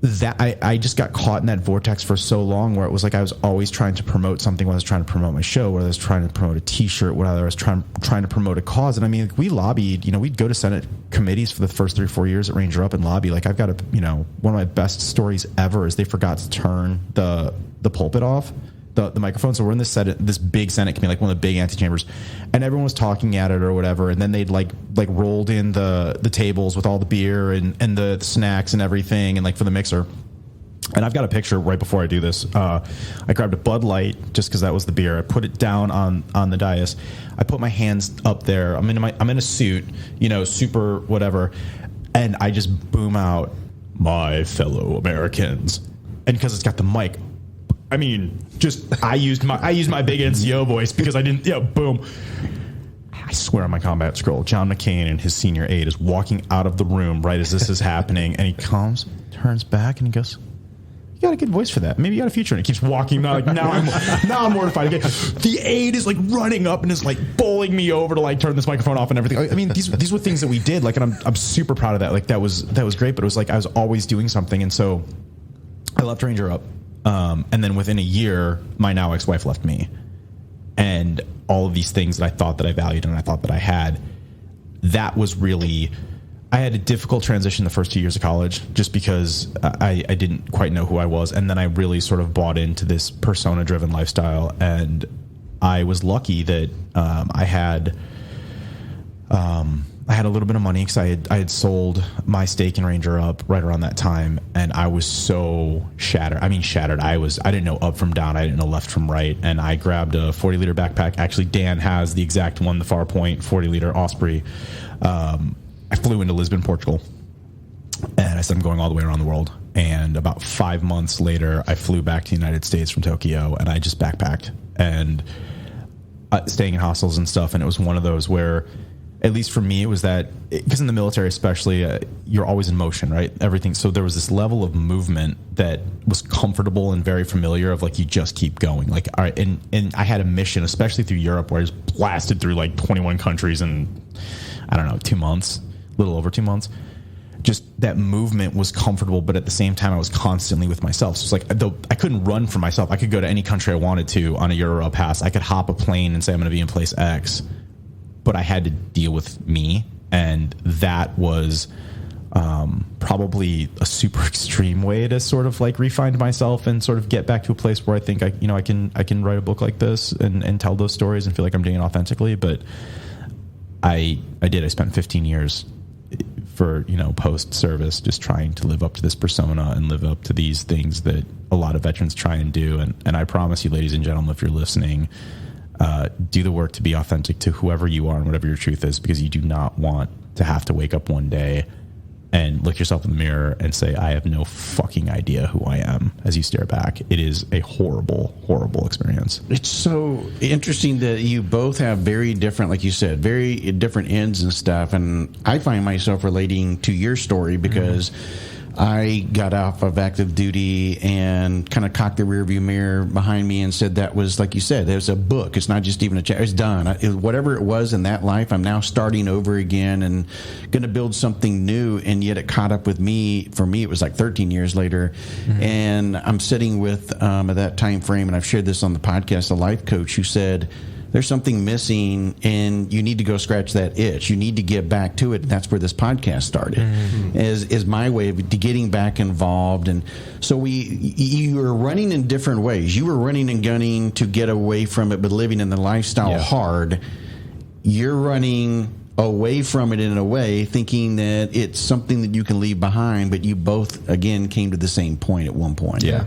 that I just got caught in that vortex for so long, where it was like I was always trying to promote something, whether I was trying to promote my show, whether I was trying to promote a t-shirt, whether I was trying to promote a cause. And we lobbied, we'd go to Senate committees for the first 3 or 4 years at Ranger Up and lobby. I've got one of my best stories ever is they forgot to turn the pulpit off, the microphone. So we're in this big Senate committee, one of the big antechambers, and everyone was talking at it or whatever. And then they'd rolled in the tables with all the beer and the snacks and everything, and for the mixer. And I've got a picture right before I do this. I grabbed a Bud Light just because that was the beer. I put it down on the dais. I put my hands up there. I'm in a suit, super whatever, and I just boom out, "My fellow Americans," and because it's got the mic. I used my big NCO voice because I didn't, boom. I swear on my combat scroll, John McCain and his senior aide is walking out of the room right as this is happening, and he comes, turns back, and he goes, "You got a good voice for that. Maybe you got a future." And he keeps walking. Now I'm mortified again. The aide is running up and is bowling me over to turn this microphone off and everything. These were things that we did. And I'm super proud of that. That was great. But it was I was always doing something, and so I left Ranger Up. And then within a year, my now ex-wife left me, and all of these things that I thought that I valued and I thought that I had, that was really I had a difficult transition the first 2 years of college just because I didn't quite know who I was. And then I really sort of bought into this persona driven lifestyle. And I was lucky that I had a little bit of money because I had sold my stake in Ranger up right around that time. And I was so shattered. I mean, shattered. I didn't know up from down. I didn't know left from right. And I grabbed a 40-liter backpack. Actually, Dan has the exact one, the Farpoint 40-liter Osprey. I flew into Lisbon, Portugal, and I said I'm going all the way around the world. And about 5 months later, I flew back to the United States from Tokyo, and I just backpacked and staying in hostels and stuff. And it was one of those where, at least for me, it was that, because in the military especially, you're always in motion, right? Everything. So there was this level of movement that was comfortable and very familiar of like, you just keep going. Like, all right, and I had a mission, especially through Europe, where I was blasted through like 21 countries in, I don't know, 2 months. Little over 2 months. Just that movement was comfortable, but at the same time I was constantly with myself. So it's like, I couldn't run for myself. I could go to any country I wanted to on a Euro pass. I could hop a plane and say I'm going to be in place X, but I had to deal with me, and that was probably a super extreme way to sort of like refine myself and sort of get back to a place where I think I can write a book like this and tell those stories and feel like I'm doing it authentically. But I spent 15 years for, post service, just trying to live up to this persona and live up to these things that a lot of veterans try and do. And I promise you, ladies and gentlemen, if you're listening, do the work to be authentic to whoever you are and whatever your truth is, because you do not want to have to wake up one day and look yourself in the mirror and say, I have no fucking idea who I am, as you stare back. It is a horrible, horrible experience. It's so interesting that you both have very different, like you said, very different ends and stuff. And I find myself relating to your story because I got off of active duty and kind of cocked the rearview mirror behind me and said that was, like you said, there's a book. It's not just even a chapter. It's done. Whatever it was in that life, I'm now starting over again and going to build something new. And yet it caught up with me. For me, it was like 13 years later. And I'm sitting with, at that time frame, and I've shared this on the podcast, a life coach who said, there's something missing and you need to go scratch that itch. You need to get back to it. And that's where this podcast started, is my way of getting back involved. And so you were running in different ways. You were running and gunning to get away from it, but living in the lifestyle hard. You're running away from it in a way, thinking that it's something that you can leave behind, but you both, again, came to the same point at one point. Yeah.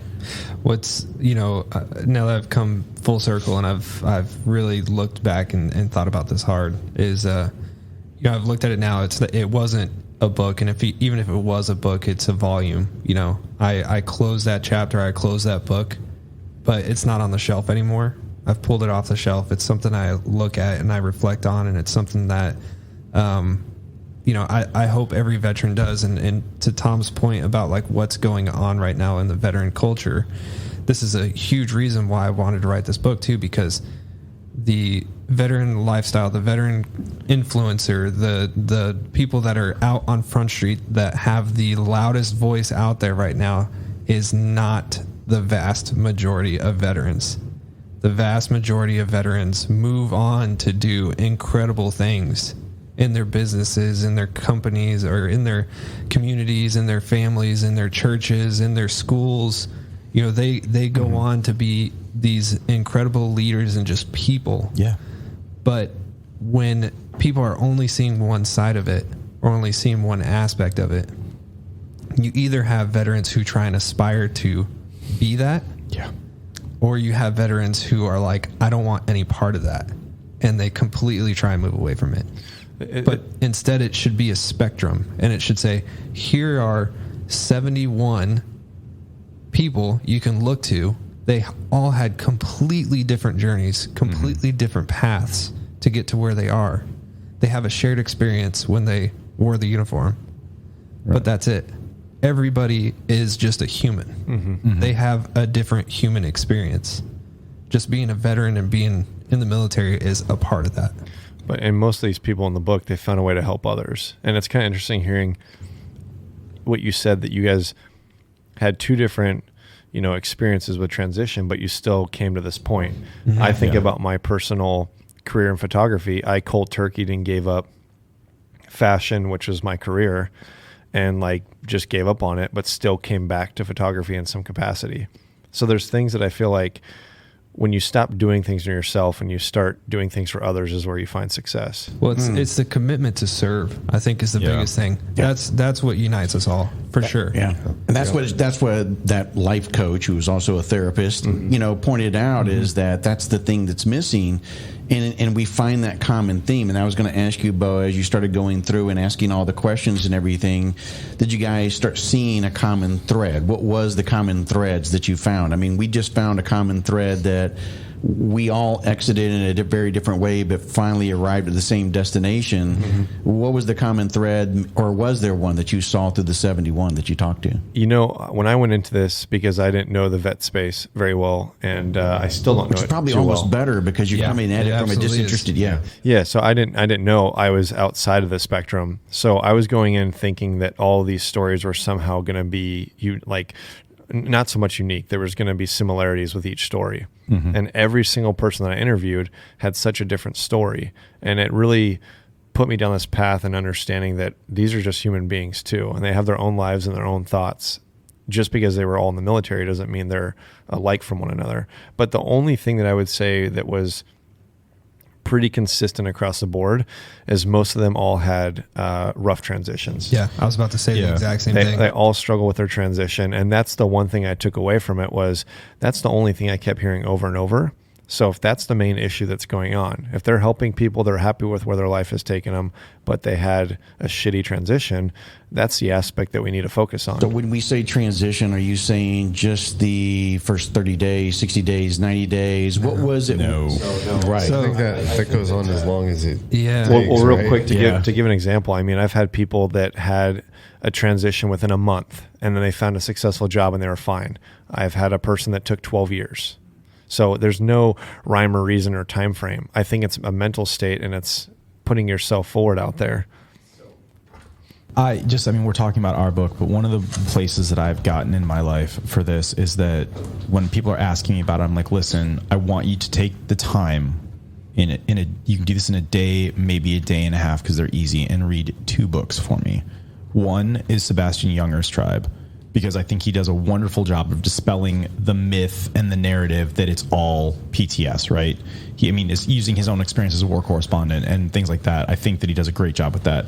What's, now that I've come full circle and I've really looked back and thought about this hard, is, I've looked at it now. It wasn't a book. And even if it was a book, it's a volume. I closed that chapter, I closed that book, but it's not on the shelf anymore. I've pulled it off the shelf. It's something I look at and I reflect on, and it's something that, I hope every veteran does. And to Tom's point about like what's going on right now in the veteran culture, this is a huge reason why I wanted to write this book too, because the veteran lifestyle, the veteran influencer, the people that are out on Front Street that have the loudest voice out there right now is not the vast majority of veterans. The vast majority of veterans move on to do incredible things in their businesses, in their companies, or in their communities, in their families, in their churches, in their schools. They go on to be these incredible leaders and just people. Yeah. But when people are only seeing one side of it or only seeing one aspect of it, you either have veterans who try and aspire to be that. Yeah. Or you have veterans who are like, I don't want any part of that. And they completely try and move away from it. But instead, it should be a spectrum. And it should say, here are 71 people you can look to. They all had completely different journeys, completely different paths to get to where they are. They have a shared experience when they wore the uniform. Right. But that's it. Everybody is just a human. They have a different human experience. Just being a veteran and being in the military is a part of that. And most of these people in the book, they found a way to help others. And it's kind of interesting hearing what you said, that you guys had two different, experiences with transition, but you still came to this point. I think about my personal career in photography. I cold turkeyed and gave up fashion, which was my career, and like just gave up on it, but still came back to photography in some capacity. So there's things that I feel like when you stop doing things for yourself and you start doing things for others is where you find success. Well, it's the commitment to serve, I think, is the biggest thing. That's what unites us all, for sure. Yeah, and that's what that life coach, who was also a therapist, pointed out, is that's the thing that's missing, and we find that common theme. And I was going to ask you, Beau, as you started going through and asking all the questions and everything, did you guys start seeing a common thread? What was the common threads that you found? I mean, we just found a common thread that we all exited in a very different way, but finally arrived at the same destination. What was the common thread, or was there one that you saw through the 71 that you talked to? When I went into this, because I didn't know the vet space very well, and I still don't know it. Which is probably almost better, because you're coming at it from a disinterested. Yeah. So I didn't know I was outside of the spectrum. So I was going in thinking that all these stories were somehow going to be not so much unique. There was going to be similarities with each story. And every single person that I interviewed had such a different story. And it really put me down this path and understanding that these are just human beings too. And they have their own lives and their own thoughts. Just because they were all in the military doesn't mean they're alike from one another. But the only thing that I would say that was pretty consistent across the board is most of them all had rough transitions. Yeah, I was about to say the exact same thing. They all struggle with their transition, and that's the one thing I took away from it was that's the only thing I kept hearing over and over. So if that's the main issue that's going on, if they're helping people, they're happy with where their life has taken them, but they had a shitty transition, that's the aspect that we need to focus on. So when we say transition, are you saying just the first 30 days, 60 days, 90 days? What was it? No. Right. So, I think that goes on as long as it Yeah. takes, Well, real right? quick to give an example. I mean, I've had people that had a transition within a month, and then they found a successful job and they were fine. I've had a person that took 12 years. So there's no rhyme or reason or time frame. I think it's a mental state, and it's putting yourself forward out there. We're talking about our book, but one of the places that I've gotten in my life for this is that when people are asking me about it, I'm like, listen, I want you to take the time you can do this in a day, maybe a day and a half, because they're easy, and read 2 books for me. One is Sebastian Junger's Tribe, because I think he does a wonderful job of dispelling the myth and the narrative that it's all PTS, right? Is using his own experience as a war correspondent and things like that. I think that he does a great job with that.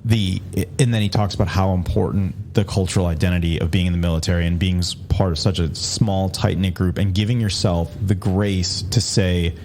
And then he talks about how important the cultural identity of being in the military and being part of such a small, tight-knit group, and giving yourself the grace to say,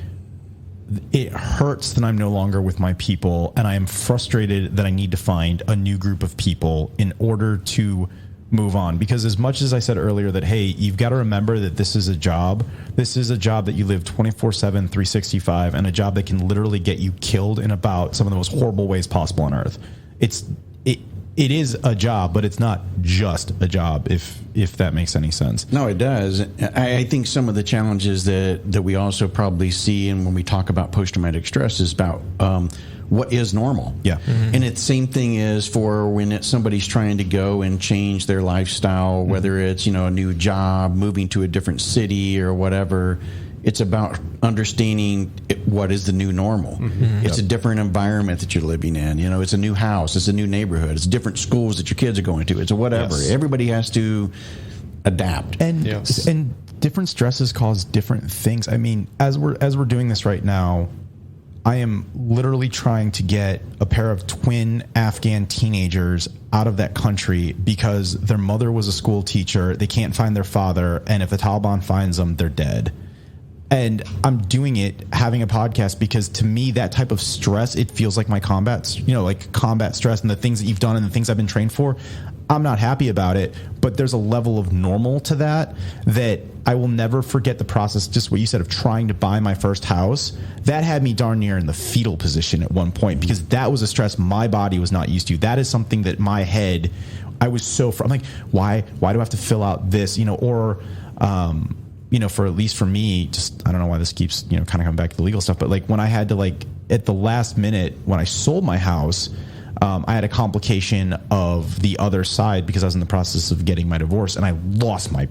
it hurts that I'm no longer with my people, and I am frustrated that I need to find a new group of people in order to move on. Because as much as I said earlier that, hey, you've got to remember that this is a job that you live 24/7, 365, and a job that can literally get you killed in about some of the most horrible ways possible on earth. It is a job, but it's not just a job, if that makes any sense. No, it does. I think some of the challenges that we also probably see, and when we talk about post-traumatic stress, is about what is normal. Yeah. And it's same thing is for when somebody's trying to go and change their lifestyle, whether it's, a new job, moving to a different city or whatever. It's about understanding what is the new normal. It's a different environment that you're living in. It's a new house. It's a new neighborhood. It's different schools that your kids are going to. It's a whatever. Yes. Everybody has to adapt. And different stresses cause different things. I mean, as we're doing this right now, I am literally trying to get a pair of twin Afghan teenagers out of that country because their mother was a school teacher. They can't find their father. And if the Taliban finds them, they're dead. And I'm doing it, having a podcast, because to me, that type of stress, it feels like my combat, like combat stress and the things that you've done and the things I've been trained for. I'm not happy about it, but there's a level of normal to that I will never forget the process, just what you said, of trying to buy my first house. That had me darn near in the fetal position at one point, because that was a stress my body was not used to. That is something that my head, I was I'm like, why do I have to fill out this, for at least for me, just, I don't know why this keeps, kind of coming back to the legal stuff, but like when I had to at the last minute, when I sold my house, I had a complication of the other side because I was in the process of getting my divorce, and I lost my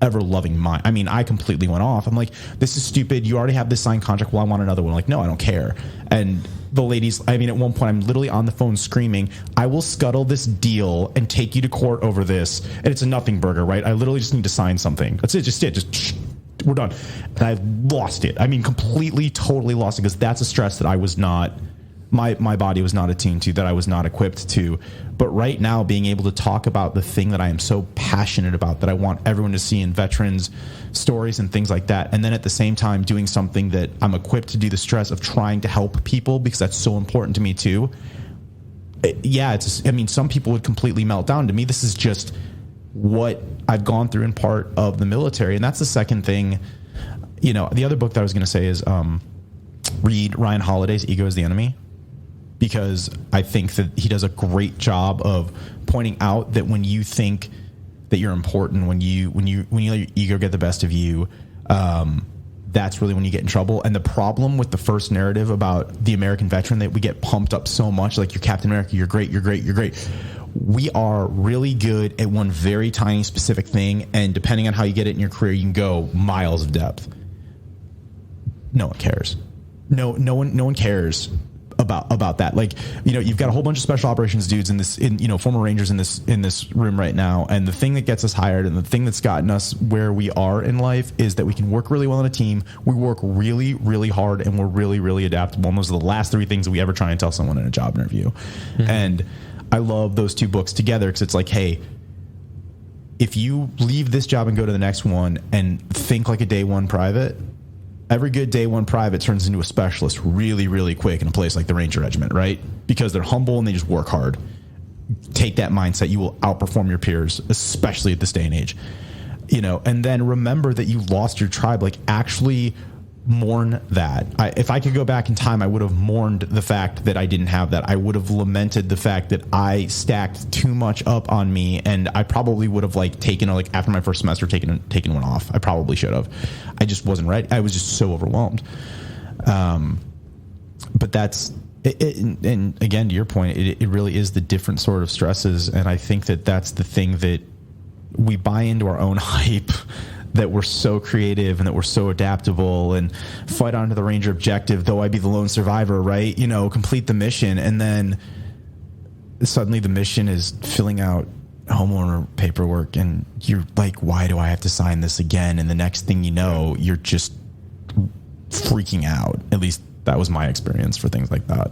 ever-loving mind. I mean, I completely went off. I'm like, this is stupid. You already have this signed contract. Well, I want another one. Like, no, I don't care. And the ladies, I mean, at one point I'm literally on the phone screaming, I will scuttle this deal and take you to court over this. And it's a nothing burger, right? I literally just need to sign something. That's it. Just we're done. And I lost it. I mean, completely, totally lost it, because that's a stress that I was not, my body was not attuned to, that I was not equipped to. But right now, being able to talk about the thing that I am so passionate about, that I want everyone to see in veterans' stories and things like that, and then at the same time doing something that I'm equipped to do, the stress of trying to help people, because that's so important to me too. Some people would completely melt down. To me, this is just what I've gone through in part of the military. And that's the second thing. The other book that I was going to say is read Ryan Holiday's Ego is the Enemy, because I think that he does a great job of pointing out that when you think that you're important, when you let your ego get the best of you, that's really when you get in trouble. And the problem with the first narrative about the American veteran, that we get pumped up so much, like, you're Captain America, you're great, you're great, you're great. We are really good at one very tiny specific thing, and depending on how you get it in your career, you can go miles of depth. No one cares. No one cares about that. Like, you've got a whole bunch of special operations dudes former Rangers in this room right now, and the thing that gets us hired and the thing that's gotten us where we are in life is that we can work really well in a team. We work really, really hard, and we're really, really adaptable. And those are the last three things that we ever try and tell someone in a job interview. Mm-hmm. And I love those two books together, because it's like, hey, if you leave this job and go to the next one and think like a day one private, every good day one private turns into a specialist really, really quick in a place like the Ranger Regiment, right? Because they're humble and they just work hard. Take that mindset. You will outperform your peers, especially at this day and age. And then remember that you lost your tribe. Like, actually mourn that. If I could go back in time, I would have mourned the fact that I didn't have that. I would have lamented the fact that I stacked too much up on me, and I probably would have taken after my first semester taken one off. I probably should have. I just wasn't ready. I was just so overwhelmed. But that's it, and again, to your point, it really is the different sort of stresses, and I think that that's the thing that we buy into our own hype, that we're so creative and that we're so adaptable and fight on to the Ranger objective, though I be the lone survivor, right? Complete the mission. And then suddenly the mission is filling out homeowner paperwork, and you're like, why do I have to sign this again? And the next thing you know, you're just freaking out. At least that was my experience for things like that.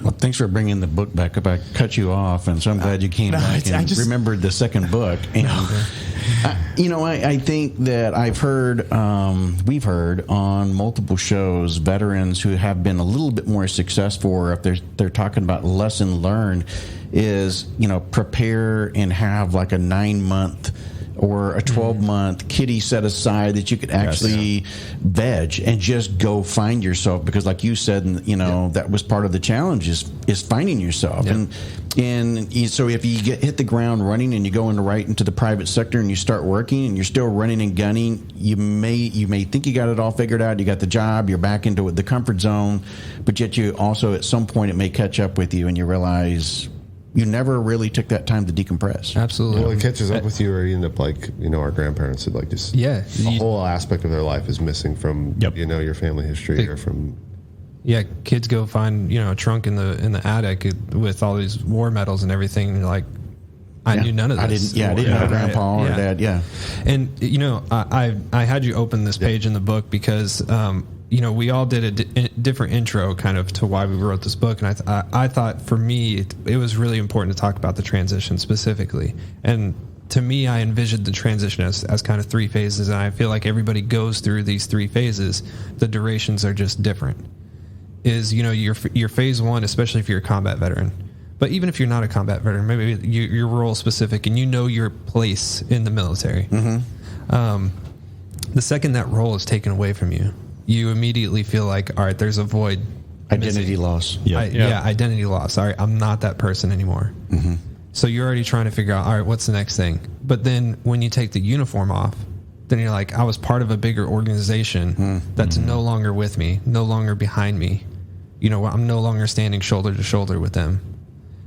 Well, thanks for bringing the book back up. I cut you off, and so I'm glad you came back and remembered the second book. And, I think that we've heard on multiple shows, veterans who have been a little bit more successful, or if they're talking about lesson learned, is, prepare and have like a 9-month or a 12-month kitty set aside that you could actually veg and just go find yourself, because like you said, that was part of the challenge is finding yourself. And so if you hit the ground running and you go right into the private sector and you start working and you're still running and gunning, you may think you got it all figured out, you got the job, you're back into the comfort zone, but yet you also at some point it may catch up with you and you realize you never really took that time to decompress. Absolutely. Well, it catches up with you, or you end up like, our grandparents said, like, just a whole aspect of their life is missing from, your family history or from. Yeah, kids go find, a trunk in the attic with all these war medals and everything, and you're like, I knew none of this. I didn't know grandpa or dad. Yeah. And, I had you open this page in the book because, we all did a different intro kind of to why we wrote this book. And I thought for me, it was really important to talk about the transition specifically. And to me, I envisioned the transition as kind of 3 phases. And I feel like everybody goes through these 3 phases. The durations are just different. Your phase 1, especially if you're a combat veteran. But even if you're not a combat veteran, maybe you're role specific and your place in the military. Mm-hmm. The second that role is taken away from you, you immediately feel like, all right, there's a void. Identity loss. Identity loss. All right, I'm not that person anymore. Mm-hmm. So you're already trying to figure out, all right, what's the next thing? But then when you take the uniform off, then you're like, I was part of a bigger organization that's no longer with me, no longer behind me. I'm no longer standing shoulder to shoulder with them.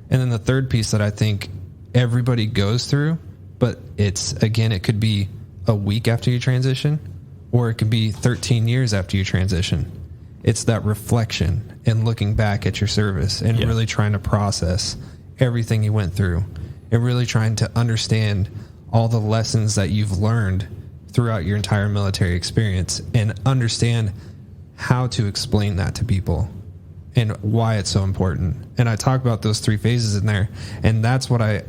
And then the third piece that I think everybody goes through, but it could be a week after you transition, or it could be 13 years after you transition, it's that reflection and looking back at your service and really trying to process everything you went through and really trying to understand all the lessons that you've learned throughout your entire military experience and understand how to explain that to people and why it's so important. And I talk about those 3 phases in there. And that's what I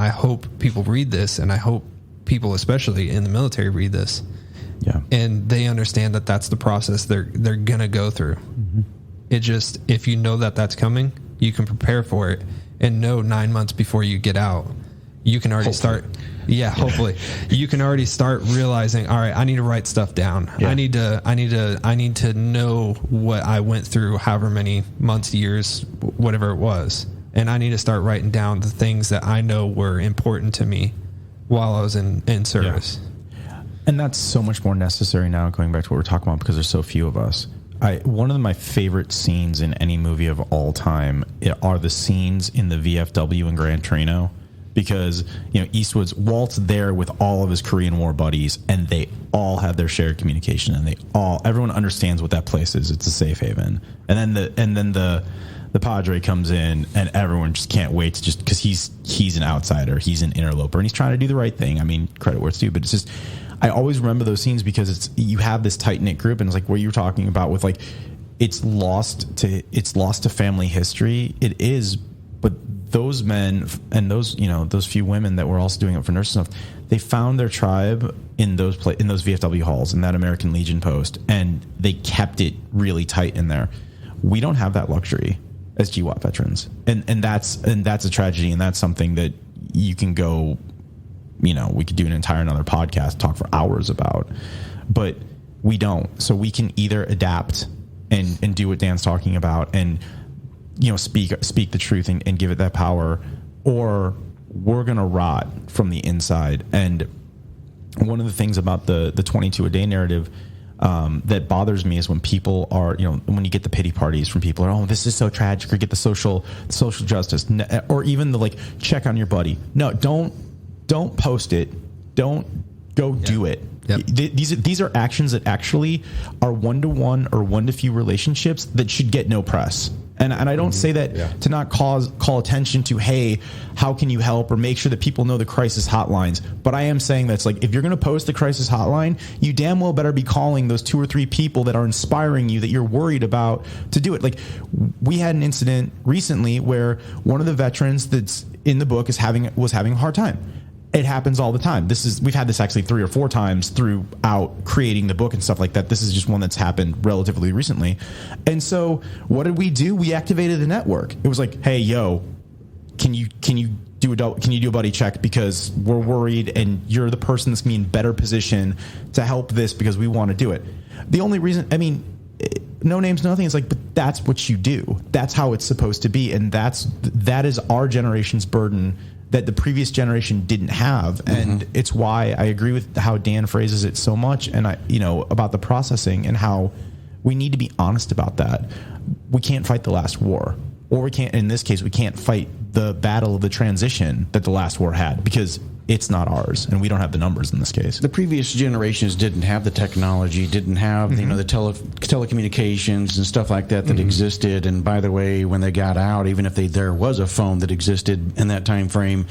hope people read this, and I hope people, especially in the military, read this. Yeah. And they understand that that's the process they're going to go through. Mm-hmm. It just, if you know that that's coming, you can prepare for it and know 9 months before you get out, you can already start. Yeah, hopefully you can already start realizing, all right, I need to write stuff down. Yeah. I need to know what I went through, however many months, years, whatever it was. And I need to start writing down the things that I know were important to me while I was in service. Yeah. And that's so much more necessary now, going back to what we're talking about, because there's so few of us. One of my favorite scenes in any movie of all time are the scenes in the VFW in Gran Torino. Because, Eastwood's Walt's there with all of his Korean War buddies, and they all have their shared communication, and everyone understands what that place is. It's a safe haven. And then the Padre comes in, and everyone just can't wait to just, because he's an outsider, he's an interloper, and he's trying to do the right thing. I mean, credit where it's due, but it's just, I always remember those scenes because you have this tight knit group, and it's like what you were talking about with like it's lost to family history. It is, but those men and those few women that were also doing it for nurses and stuff, they found their tribe in those VFW halls, in that American Legion post, and they kept it really tight in there. We don't have that luxury as GWAT veterans, and that's a tragedy, and that's something that you can go, we could do an entire another podcast, talk for hours about, but we don't. So we can either adapt and do what Dan's talking about and speak the truth and give it that power, or we're going to rot from the inside. And one of the things about the 22 a day narrative that bothers me is when people are, when you get the pity parties from people, oh, this is so tragic, or get the social justice, or even the like, check on your buddy. No, don't post it. Don't go do it. Yep. These are actions that actually are one-to-one or one-to-few relationships that should get no press. And I don't say that to not call attention to, hey, how can you help, or make sure that people know the crisis hotlines. But I am saying that's like, if you're going to post the crisis hotline, you damn well better be calling those 2 or 3 people that are inspiring you, that you're worried about, to do it. Like, we had an incident recently where one of the veterans that's in the book was having a hard time. It happens all the time. We've had this actually 3 or 4 times throughout creating the book and stuff like that. This is just one that's happened relatively recently. And so what did we do? We activated the network. It was like, hey, yo, can you do a buddy check, because we're worried, and you're the person that's going to be in better position to help this, because we want to do it. The only reason, no names, nothing. It's like, but that's what you do. That's how it's supposed to be. And that is our generation's burden that the previous generation didn't have. And it's why I agree with how Dan phrases it so much. And about the processing and how we need to be honest about that. We can't fight the last war, or in this case, we can't fight the battle of the transition that the last war had, because it's not ours, and we don't have the numbers in this case. The previous generations didn't have the technology, didn't have the telecommunications and stuff like that existed. And by the way, when they got out, even if there was a phone that existed in that time frame,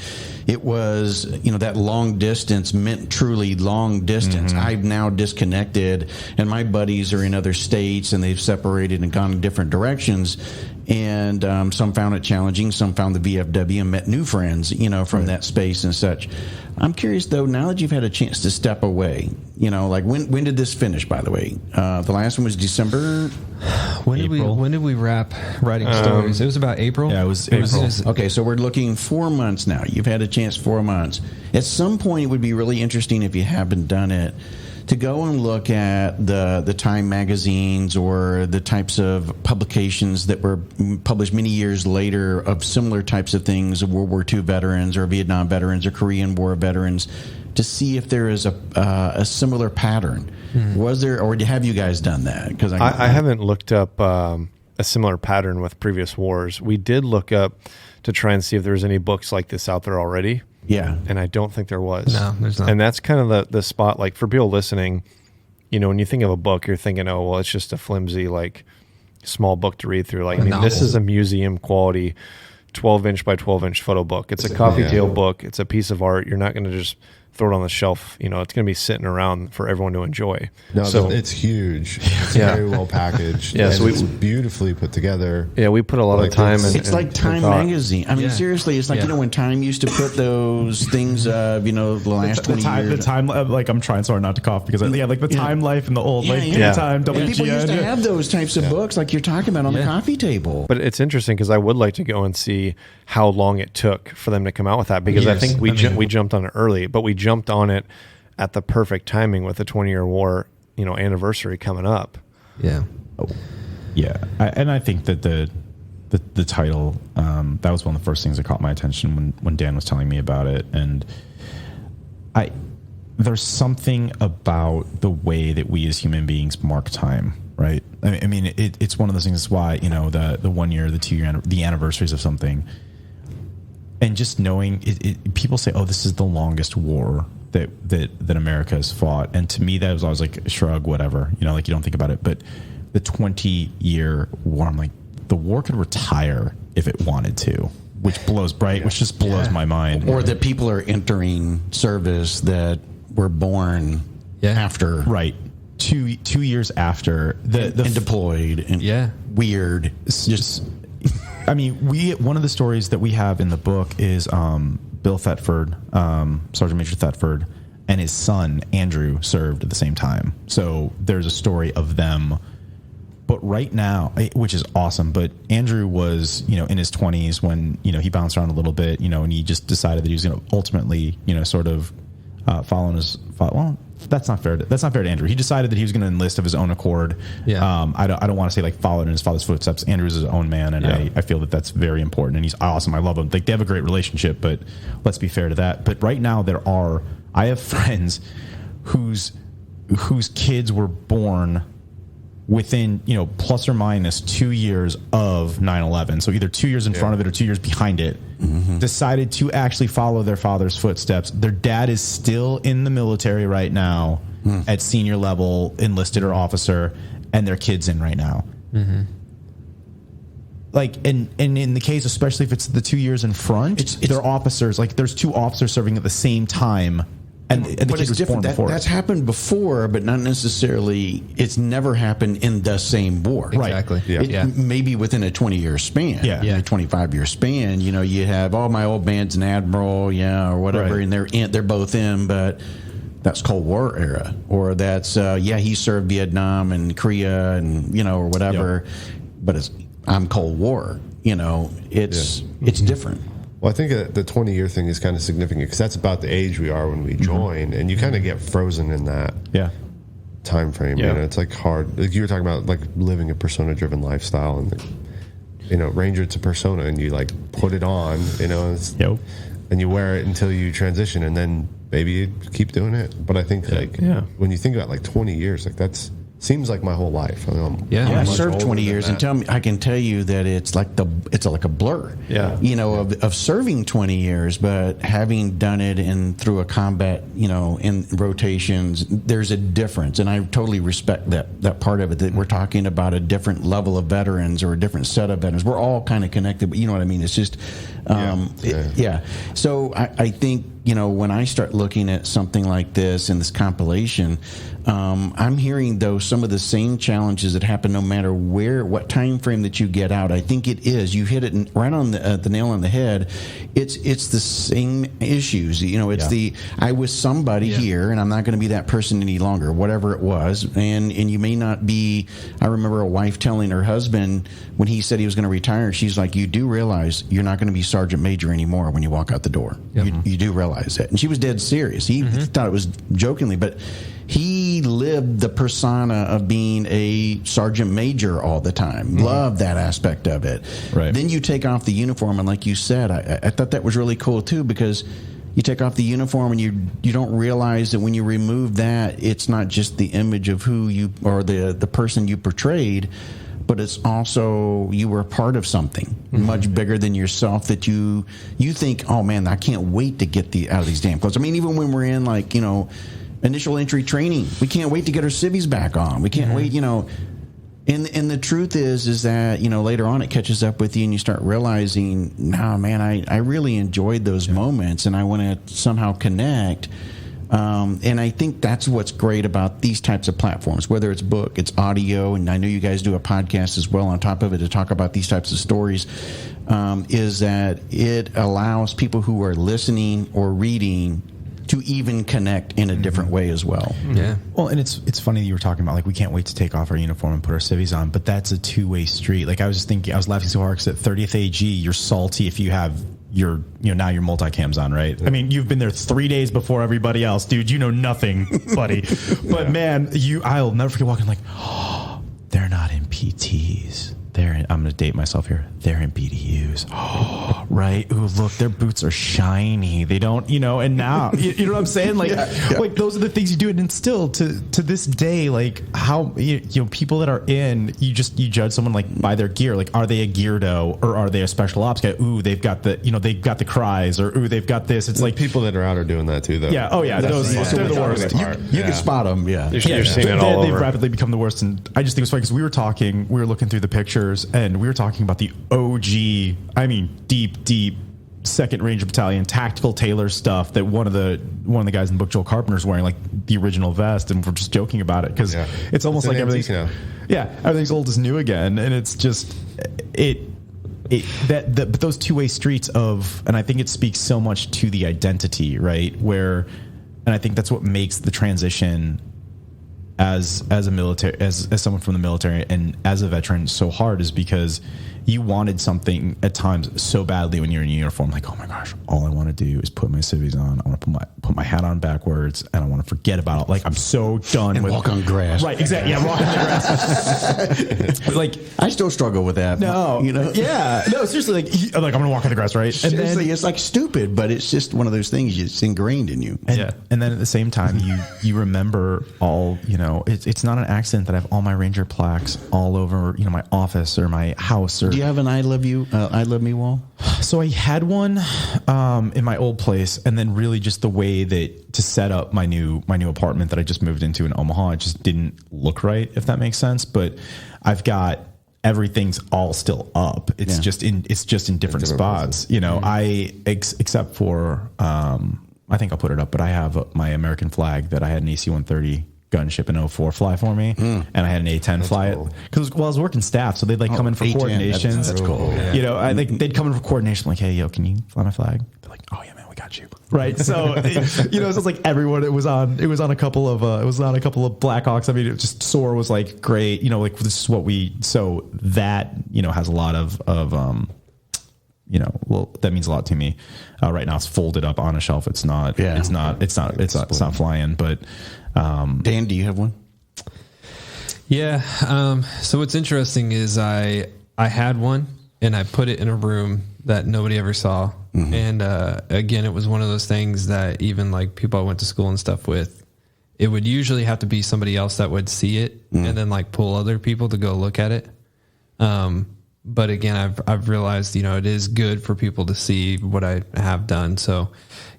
it was that long distance meant truly long distance. I've now disconnected, and my buddies are in other states, and they've separated and gone in different directions. And some found it challenging. Some found the VFW and met new friends, from that space and such. I'm curious, though, now that you've had a chance to step away, like when did this finish, by the way? The last one was December? When did we wrap writing stories? It was about April? Yeah, it was April. Okay, so we're looking 4 months now. You've had a chance 4 months. At some point, it would be really interesting, if you haven't done it, to go and look at the Time magazines or the types of publications that were published many years later of similar types of things, of World War II veterans or Vietnam veterans or Korean War veterans, to see if there is a similar pattern. Was there, or have you guys done that? Because I haven't looked up a similar pattern with previous wars. We did look up to try and see if there was any books like this out there already. Yeah. And I don't think there was. No, there's not. And that's kind of the spot, like, for people listening, you know, when you think of a book, you're thinking, oh, well, it's just a flimsy, like, small book to read through. Like, I mean, this is a museum quality 12-inch by 12-inch photo book. It's a coffee table book. It's a piece of art. You're not going to just throw it on the shelf. You know, it's going to be sitting around for everyone to enjoy. No, so it's huge. It's very well packaged. Yeah, so it's beautifully put together. Yeah, we put a lot of time in. It's like Time magazine. I mean, seriously, it's like, you know, when Time used to put those things of, you know, the last 20 years. The time, like, I'm trying so hard not to cough because, like the Time Life and the old, Time, WGN. People used to have those types of books like you're talking about on the coffee table. But it's interesting because I would like to go and see how long it took for them to come out with that, because I think we jumped on it early, but we jumped on it at the perfect timing with the 20-year war, you know, anniversary coming up. Yeah. And I think that the title, that was one of the first things that caught my attention when Dan was telling me about it. And there's something about the way that we as human beings mark time, right? I mean, it's one of those things. That's why, you know, the 1 year, the 2 year, the anniversaries of something, and just knowing people say, oh, this is the longest war that America has fought. And to me, that was always like a shrug, whatever, you know, like you don't think about it. But the 20-year war, I'm like, the war could retire if it wanted to, which just blows my mind. Or that people are entering service that were born after. Right. 2 years after and deployed and weird. Just, I mean, one of the stories that we have in the book is, Bill Thetford, Sergeant Major Thetford, and his son Andrew served at the same time. So there's a story of them. But right now, which is awesome, but Andrew was, you know, in his 20s when, you know, he bounced around a little bit, you know, and he just decided that he was going to ultimately, you know, sort of follow his. Well, that's not fair. That's not fair to Andrew. He decided that he was going to enlist of his own accord. Yeah. I don't want to say like followed in his father's footsteps. Andrew's his own man, and I feel that that's very important. And he's awesome. I love him. Like, they have a great relationship, but let's be fair to that. But right now, I have friends whose kids were born within, you know, plus or minus 2 years of 9/11. So either 2 years in front of it or 2 years behind it, decided to actually follow their father's footsteps. Their dad is still in the military right now at senior level, enlisted or officer, and their kid's in right now. Like, and in the case, especially if it's the 2 years in front, they're officers. Like, there's two officers serving at the same time. And the but kid it's was different. born before. That's happened before, but not necessarily. It's never happened in the same war. Exactly. Maybe within a 20-year span. Yeah. A 25-year span. You know, you have, my old man's an admiral, or whatever, and they're both in, but that's Cold War era, or that's he served Vietnam and Korea and or whatever, but I'm Cold War. It's different. Well, I think the 20-year thing is kind of significant because that's about the age we are when we join, and you kind of get frozen in that time frame. Yeah. It's like hard. Like you were talking about, like living a persona-driven lifestyle, and Ranger, it's a persona, and you like put it on, and you wear it until you transition, and then maybe you keep doing it. But I think when you think about like 20 years, like that's seems like my whole life. I served 20 years, and I can tell you that it's like a blur. Of serving 20 years, but having done it through a combat, in rotations, there's a difference, and I totally respect that part of it. That we're talking about a different level of veterans or a different set of veterans. We're all kind of connected, but you know what I mean. It's just, So I think when I start looking at something like this and this compilation, I'm hearing though some of the same challenges that happen no matter what time frame that you get out. I think it is. You hit it right on the nail on the head. It's the same issues. I was somebody here, and I'm not going to be that person any longer. Whatever it was, and you may not be. I remember a wife telling her husband when he said he was going to retire. She's like, "You do realize you're not going to be sergeant major anymore when you walk out the door. You do realize that." And she was dead serious. He thought it was jokingly, but he lived the persona of being a sergeant major all the time. Loved that aspect of it. Right. Then you take off the uniform, and like you said, I thought that was really cool too, because you take off the uniform and you don't realize that when you remove that, it's not just the image of who you or the person you portrayed, but it's also you were a part of something much bigger than yourself that you think, oh man, I can't wait to get out of these damn clothes. I mean, even when we're in initial entry training. We can't wait to get our civvies back on. We can't wait, And the truth is that, later on it catches up with you and you start realizing, nah, man, I really enjoyed those moments and I want to somehow connect. And I think that's what's great about these types of platforms, whether it's book, it's audio, and I know you guys do a podcast as well on top of it to talk about these types of stories, is that it allows people who are listening or reading to even connect in a different way as well. Yeah. Well, and it's funny that you were talking about, like, we can't wait to take off our uniform and put our civvies on, but that's a two-way street. Like, I was just thinking, I was laughing so hard because at 30th AG, you're salty if you have your, now your multicams on, right? I mean, you've been there 3 days before everybody else, dude. You know nothing, buddy. But man, I'll never forget walking like, oh, they're not in PTs. I'm going to date myself here. They're in BDUs. Oh, right. Ooh, look, their boots are shiny. They don't, and now, you know what I'm saying? Like, like those are the things you do. And still to this day, like how, people that are in, you judge someone like by their gear. Like, are they a geardo or are they a special ops guy? Ooh, they've got they've got the cries, or ooh, they've got this. It's like people that are out are doing that too, though. Yeah. Oh yeah. They're the worst. You can spot them. Yeah. You're seeing it all They've over. rapidly become the worst. And I just think it's funny because we were looking through the pictures and we were talking about the OG, I mean, deep second Ranger Battalion tactical tailor stuff that one of the guys in the book, Joel Carpenter's wearing, like the original vest, and we're just joking about it because it's almost like everything's old is new again, and it's just but those two-way streets of, and I think it speaks so much to the identity, right? And I think that's what makes the transition as a military, as someone from the military and as a veteran so hard, is because you wanted something at times so badly when you're in uniform, like, oh my gosh, all I want to do is put my civvies on. I want to put my hat on backwards, and I want to forget about it. Like, I'm so done and with walk on grass. Right, exactly. Yeah, walk on the grass. Like, I still struggle with that. no, yeah, no, seriously, like I'm gonna walk on the grass, right? And Seriously, it's like stupid, but it's just one of those things. It's ingrained in you. And then at the same time, you remember all, it's not an accident that I have all my Ranger plaques all over, my office or my house. Or Do you have an I love me wall? So I had one in my old place, and then really just the way that to set up my new apartment that I just moved into in Omaha, it just didn't look right, if that makes sense. But I've got everything's all still up. It's just in different spots. Places. Except for I think I'll put it up, but I have my American flag that I had an AC-130 gunship in 04 fly for me, and I had an A-10 fly it because I was working staff, so they'd like come in for A-10, coordinations. That's cool. Yeah. They'd come in for coordination. I'm like, hey, yo, can you fly my flag? They're like, oh yeah, man, we got you. Right. So it's like everyone. It was on a couple of Blackhawks. I mean, it just SOAR was like great. Like this is what we. So that has a lot of well, that means a lot to me. Right now, it's folded up on a shelf. It's not. Yeah. It's not flying. But Dan, do you have one? Yeah. So what's interesting is I had one and I put it in a room that nobody ever saw. Mm-hmm. And again, it was one of those things that even like people I went to school and stuff with, it would usually have to be somebody else that would see it and then like pull other people to go look at it. But again, I've realized, it is good for people to see what I have done. So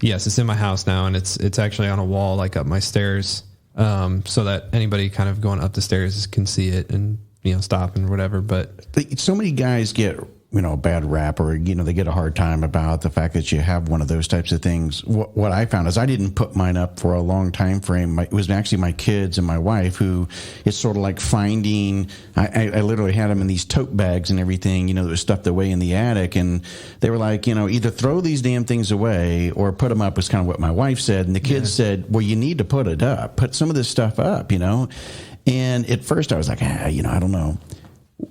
yes, it's in my house now, and it's actually on a wall, like up my stairs, so that anybody kind of going up the stairs can see it and, stop and whatever. But so many guys get, a bad rap, or, they get a hard time about the fact that you have one of those types of things. What I found is I didn't put mine up for a long time frame. It was actually my kids and my wife who it's sort of like finding, I literally had them in these tote bags and everything, that was stuffed away in the attic. And they were like, either throw these damn things away or put them up, was kind of what my wife said. And the kids said, well, you need to put it up, put some of this stuff up, And at first I was like, I don't know.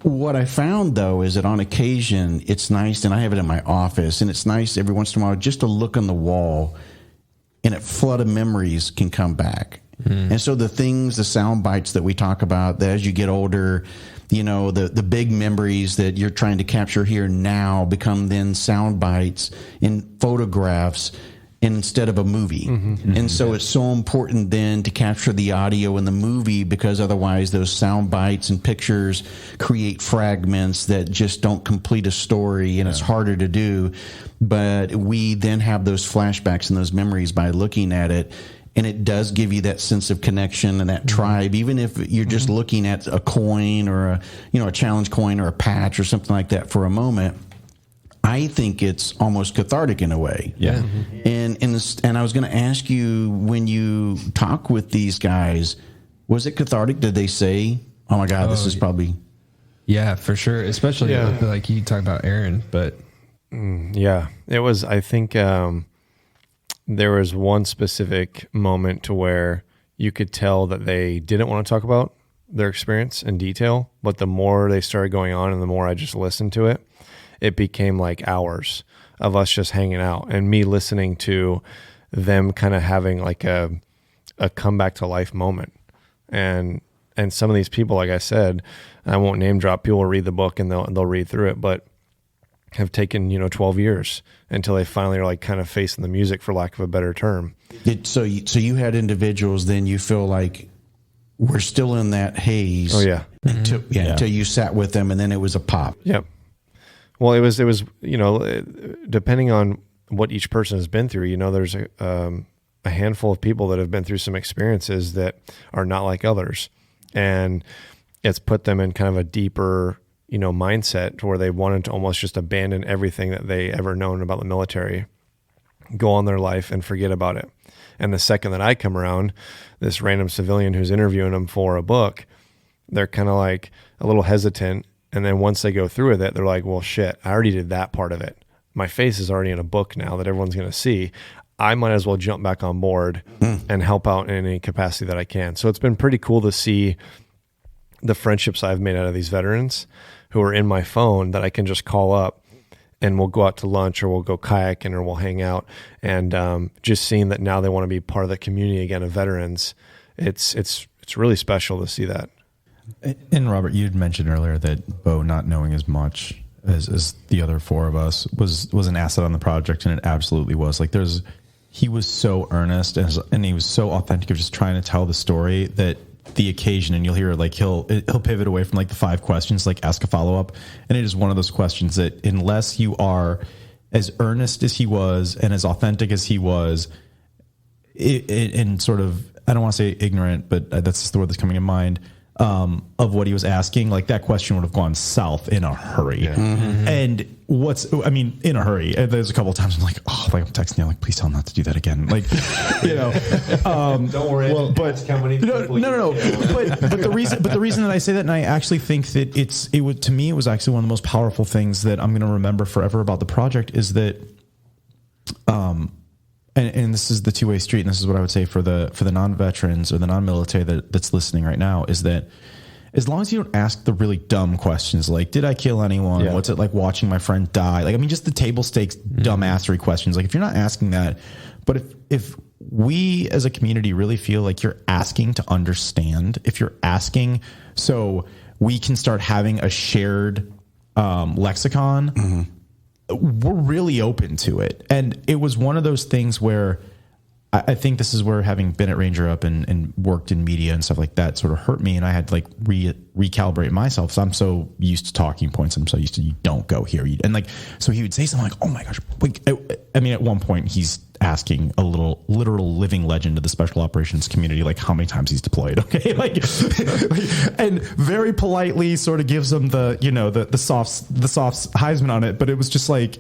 What I found, though, is that on occasion, it's nice, and I have it in my office, and it's nice every once in a while just to look on the wall, and a flood of memories can come back. And so the sound bites that we talk about, that as you get older, the big memories that you're trying to capture here now become then sound bites in photographs instead of a movie. And so it's so important then to capture the audio in the movie, because otherwise those sound bites and pictures create fragments that just don't complete a story, and it's harder to do. But we then have those flashbacks and those memories by looking at it. and it does give you that sense of connection and that tribe, even if you're just looking at a coin or a challenge coin or a patch or something like that for a moment. I think it's almost cathartic in a way. Yeah. And I was going to ask you, when you talk with these guys, was it cathartic? Did they say, "Oh my God, this is probably"? Yeah, for sure. Especially like you talk about Aaron, but yeah, it was. I think there was one specific moment to where you could tell that they didn't want to talk about their experience in detail, but the more they started going on, and the more I just listened to it, it became like hours of us just hanging out and me listening to them kind of having like a comeback to life moment. And some of these people, like I said, I won't name drop, people will read the book and they'll read through it, but have taken, 12 years until they finally are like kind of facing the music, for lack of a better term. So you had individuals, then you feel like we're still in that haze. Oh yeah. Until you sat with them, and then it was a pop. Yep. Well, it was, depending on what each person has been through, there's a handful of people that have been through some experiences that are not like others. And it's put them in kind of a deeper, mindset to where they wanted to almost just abandon everything that they ever known about the military, go on their life and forget about it. And the second that I come around, this random civilian who's interviewing them for a book, they're kind of like a little hesitant. And then once they go through with it, they're like, well, shit, I already did that part of it. My face is already in a book now that everyone's going to see. I might as well jump back on board and help out in any capacity that I can. So it's been pretty cool to see the friendships I've made out of these veterans who are in my phone that I can just call up, and we'll go out to lunch, or we'll go kayaking, or we'll hang out. And just seeing that now they want to be part of the community again of veterans, it's really special to see that. And Robert, you'd mentioned earlier that Beau not knowing as much as the other four of us was an asset on the project, and it absolutely was. Like he was so earnest and he was so authentic of just trying to tell the story that the occasion, and you'll hear like he'll pivot away from like the 5 questions, like ask a follow-up, and it is one of those questions that unless you are as earnest as he was and as authentic as he was, and sort of, I don't want to say ignorant, but that's just the word that's coming in mind, of what he was asking, like that question would have gone south in a hurry. Yeah. And in a hurry. There's a couple of times I'm like, I'm texting you, like, please tell him not to do that again. Like, don't worry. Well, but how many people no. But the reason that I say that, and I actually think that to me, it was actually one of the most powerful things that I'm going to remember forever about the project is that, and this is the two-way street, and this is what I would say for the non-veterans or the non-military that's listening right now, is that as long as you don't ask the really dumb questions like, did I kill anyone? Yeah. What's it like watching my friend die? Like, I mean, just the table stakes dumbassery questions. Like, if you're not asking that, but if we as a community really feel like you're asking to understand, if you're asking so we can start having a shared lexicon, we're really open to it. And it was one of those things where I think this is where having been at Ranger Up and worked in media and stuff like that sort of hurt me. And I had to like recalibrate myself. So I'm so used to talking points. I'm so used to, you don't go here. And like, so he would say something like, oh my gosh. Like, I mean, at one point he's asking a literal living legend of the special operations community, like how many times he's deployed. Okay. Like, and very politely sort of gives him the soft Heisman on it. But it was just like,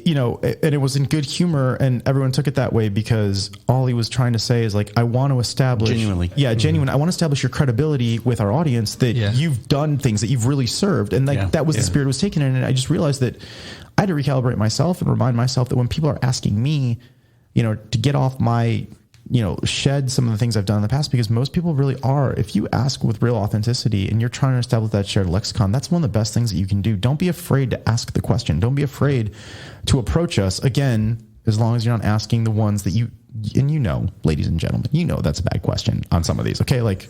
and it was in good humor, and everyone took it that way because all he was trying to say is like, I want to establish genuine. I want to establish your credibility with our audience that you've done things that you've really served. And like, that was the spirit it was taken in. And I just realized that I had to recalibrate myself and remind myself that when people are asking me, to get off my, shed some of the things I've done in the past, because most people really are. If you ask with real authenticity and you're trying to establish that shared lexicon, that's one of the best things that you can do. Don't be afraid to ask the question. Don't be afraid to approach us. Again, as long as you're not asking the ones that ladies and gentlemen, that's a bad question on some of these. Okay. Like,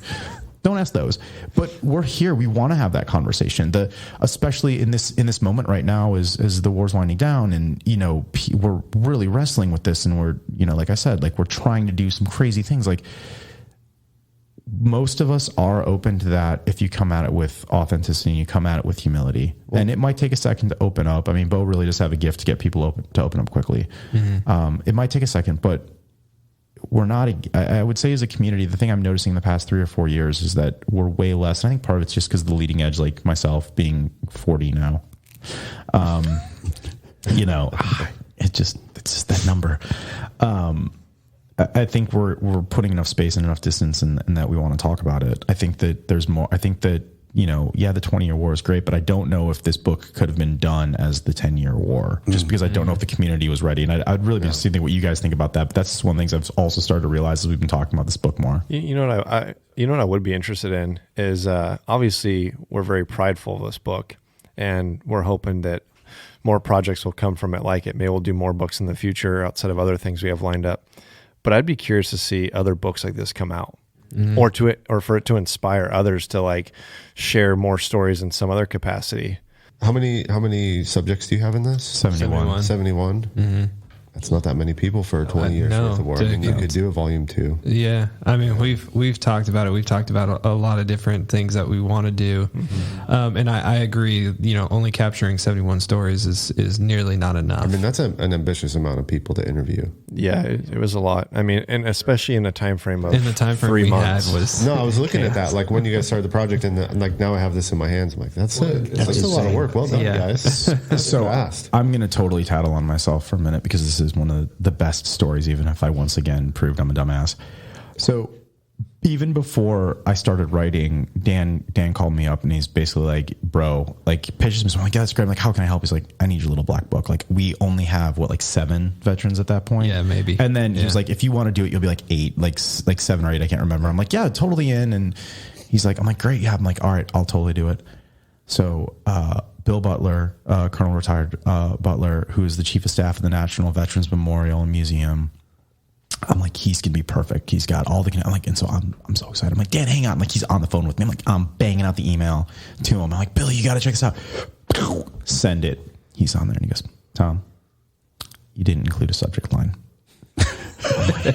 don't ask those, but we're here. We want to have that conversation. Especially in this moment right now, as the war's winding down, and we're really wrestling with this, and we're like I said, like we're trying to do some crazy things. Like most of us are open to that if you come at it with authenticity and you come at it with humility. And it might take a second to open up. I mean, Beau really does have a gift to get people to open up quickly. It might take a second, but we're not, I would say as a community, the thing I'm noticing in the past 3 or 4 years is that we're way less. And I think part of it's just because of the leading edge, like myself being 40 now. You know, it's just that number. I think we're putting enough space and enough distance and that we want to talk about it. I think that there's more. I think that, you know, yeah, the 20-year war is great, but I don't know if this book could have been done as the 10-year war, just because I don't know if the community was ready. And I'd really be interested to think what you guys think about that. But that's one of the things I've also started to realize as we've been talking about this book more. You know what I would be interested in is obviously we're very prideful of this book, and we're hoping that more projects will come from it like it. Maybe we'll do more books in the future outside of other things we have lined up. But I'd be curious to see other books like this come out, or for it to inspire others to like share more stories in some other capacity. How many subjects do you have in this? 71. 71? That's not that many people for 20 years worth of work. And you could do a volume 2. Yeah. I mean, we've talked about it. We've talked about a lot of different things that we want to do. And I agree, you know, only capturing 71 stories is nearly not enough. I mean, that's an ambitious amount of people to interview. Yeah, it was a lot. I mean, and especially in the time frame of 3 months. was No, I was looking at that, like when you guys started the project, and like now I have this in my hands. I'm like, that's a lot of work. Well done, guys. So fast. I'm going to totally tattle on myself for a minute because this is one of the best stories, even if I once again proved I'm a dumbass. So even before I started writing, Dan called me up and he's basically like, bro, like pitches me. So I'm like, yeah, that's great. I'm like, how can I help? He's like, I need your little black book. Like we only have 7 veterans at that point. Yeah, maybe. And then he was like, if you want to do it, you'll be like 8, like 7 or 8. I can't remember. I'm like, yeah, totally in. And he's like, I'm like, great. Yeah. I'm like, all right, I'll totally do it. So, Bill Butler, Colonel Retired Butler, who is the chief of staff of the National Veterans Memorial and Museum. I'm like, he's gonna be perfect. He's got all the. I'm like, and so I'm so excited. I'm like, Dan, hang on. Like, he's on the phone with me. I'm like, I'm banging out the email to him. I'm like, Billy, you got to check this out. Send it. He's on there and he goes, Tom, you didn't include a subject line. they're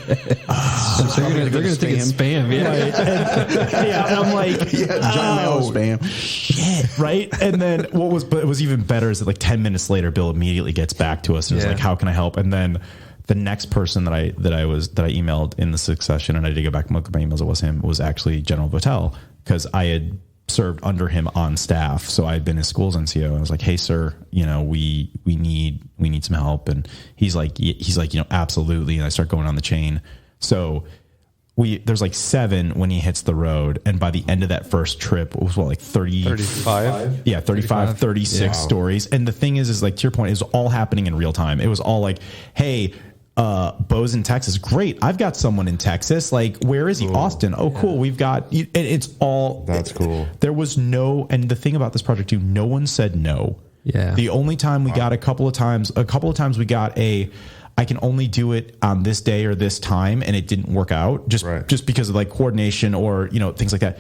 gonna think it's spam. Yeah, and I'm like, spam. Shit, right? And then but it was even better is that like 10 minutes later, Bill immediately gets back to us and was like, how can I help? And then the next person that I emailed in the succession, and I did go back and look at my emails, it was him, was actually General Votel, because I had served under him on staff. So I had been his school's NCO. I was like, hey sir, you know, we need some help. And he's like, you know, absolutely. And I start going on the chain. So there's 7 when he hits the road. And by the end of that first trip, it was 35? Yeah, 36 stories. And the thing is like, to your point, it was all happening in real time. It was all like, hey, Beau's in Texas. Great. I've got someone in Texas. Like, where is he? Austin. Oh, cool. We've got, it's all. That's cool. There was and the thing about this project too, no one said no. Yeah. The only time we got a couple of times we got I can only do it on this day or this time, and it didn't work out just because of like coordination or, you know, things like that.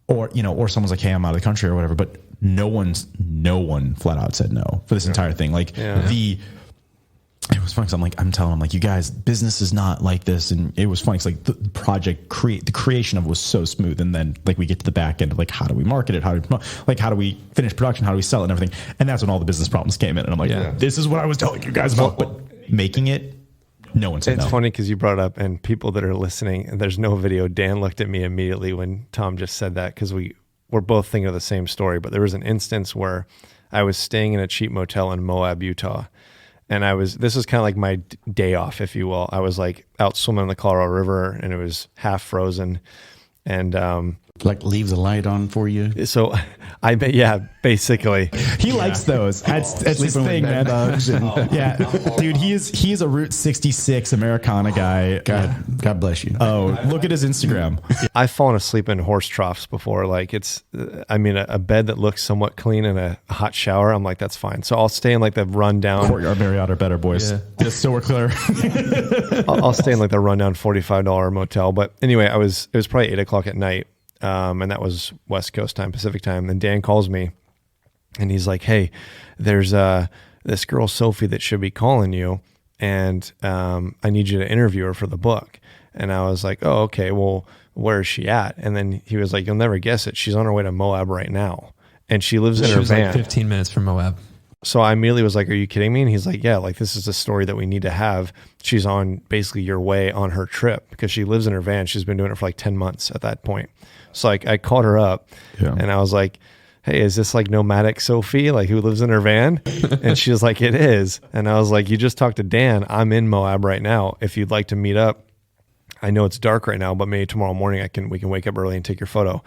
Or, you know, or someone's like, hey, I'm out of the country or whatever. But no one flat out said no for this entire thing. Like it was funny because I'm telling them, like, you guys, business is not like this. And it was funny because like the project the creation of it was so smooth. And then like we get to the back end of like, how do we market it? How do we finish production? How do we sell it and everything? And that's when all the business problems came in. And I'm like, this is what I was telling you guys about. But making it, no one said no. It's funny because you brought it up, and people that are listening, and there's no video. Dan looked at me immediately when Tom just said that, because we're both thinking of the same story. But there was an instance where I was staying in a cheap motel in Moab, Utah. And this was kind of like my day off, if you will. I was like out swimming in the Colorado River, and it was half frozen. And like leave the light on for you. So I bet, yeah, basically. He likes those. That's his thing, man. Yeah, dude, he is a Route 66 Americana guy. God bless you. Oh, look at his Instagram. I've fallen asleep in horse troughs before. Like a bed that looks somewhat clean and a hot shower. I'm like, that's fine. So I'll stay in like the rundown. Courtyard Marriott are better, boys. Yeah. Just so we're clear. I'll stay in like the rundown $45 motel. But anyway, it was probably 8:00 at night. And that was West Coast time, Pacific time. And Dan calls me and he's like, hey, there's this girl, Sophie, that should be calling you. And I need you to interview her for the book. And I was like, oh, okay, well, where is she at? And then he was like, you'll never guess it. She's on her way to Moab right now. And she lives in She her was van. like 15 minutes from Moab. So I immediately was like, are you kidding me? And he's like, yeah, like this is a story that we need to have. She's on basically your way on her trip because she lives in her van. She's been doing it for like 10 months at that point. So like I called her up and I was like, hey, is this like nomadic Sophie, like who lives in her van? And she was like, it is. And I was like, you just talked to Dan. I'm in Moab right now. If you'd like to meet up, I know it's dark right now, but maybe tomorrow morning we can wake up early and take your photo.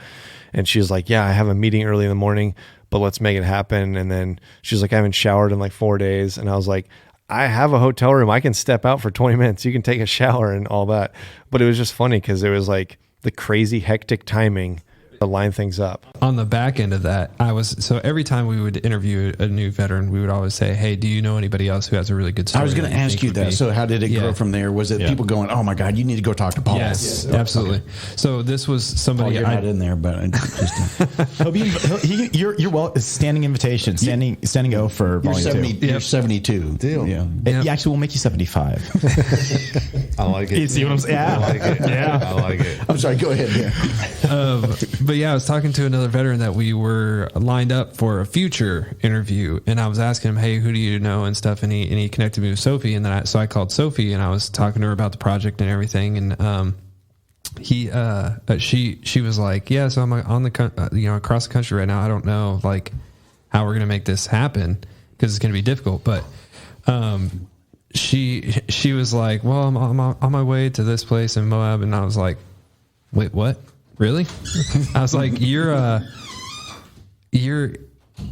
And she was like, yeah, I have a meeting early in the morning, but let's make it happen. And then she's like, I haven't showered in like 4 days. And I was like, I have a hotel room. I can step out for 20 minutes. You can take a shower and all that. But it was just funny because it was like the crazy hectic timing to line things up. On the back end of that, so every time we would interview a new veteran, we would always say, hey, do you know anybody else who has a really good story? I was going to ask you that. So how did it grow from there? Was it people going, oh my God, you need to go talk to Paul? Yes, absolutely. Okay. So this was somebody. Paul, you're not in there, but I just, you're well, standing invitation, standing O for volume 2. You're 72. Deal. Yeah. Yep. Actually, we'll make you 75. I like it. You see what I'm saying? Yeah. I like it. Yeah. I like it. I'm sorry, go ahead. Yeah. But yeah, I was talking to another veteran that we were lined up for a future interview, and I was asking him, "Hey, who do you know?" and stuff, and he connected me with Sophie, and then I called Sophie, and I was talking to her about the project and everything, and she was like, "Yeah, so I'm on the across the country right now. I don't know like how we're gonna make this happen because it's gonna be difficult, but." She was like, "Well, I'm on my way to this place in Moab," and I was like, "Wait, what? Really?" I was like, you're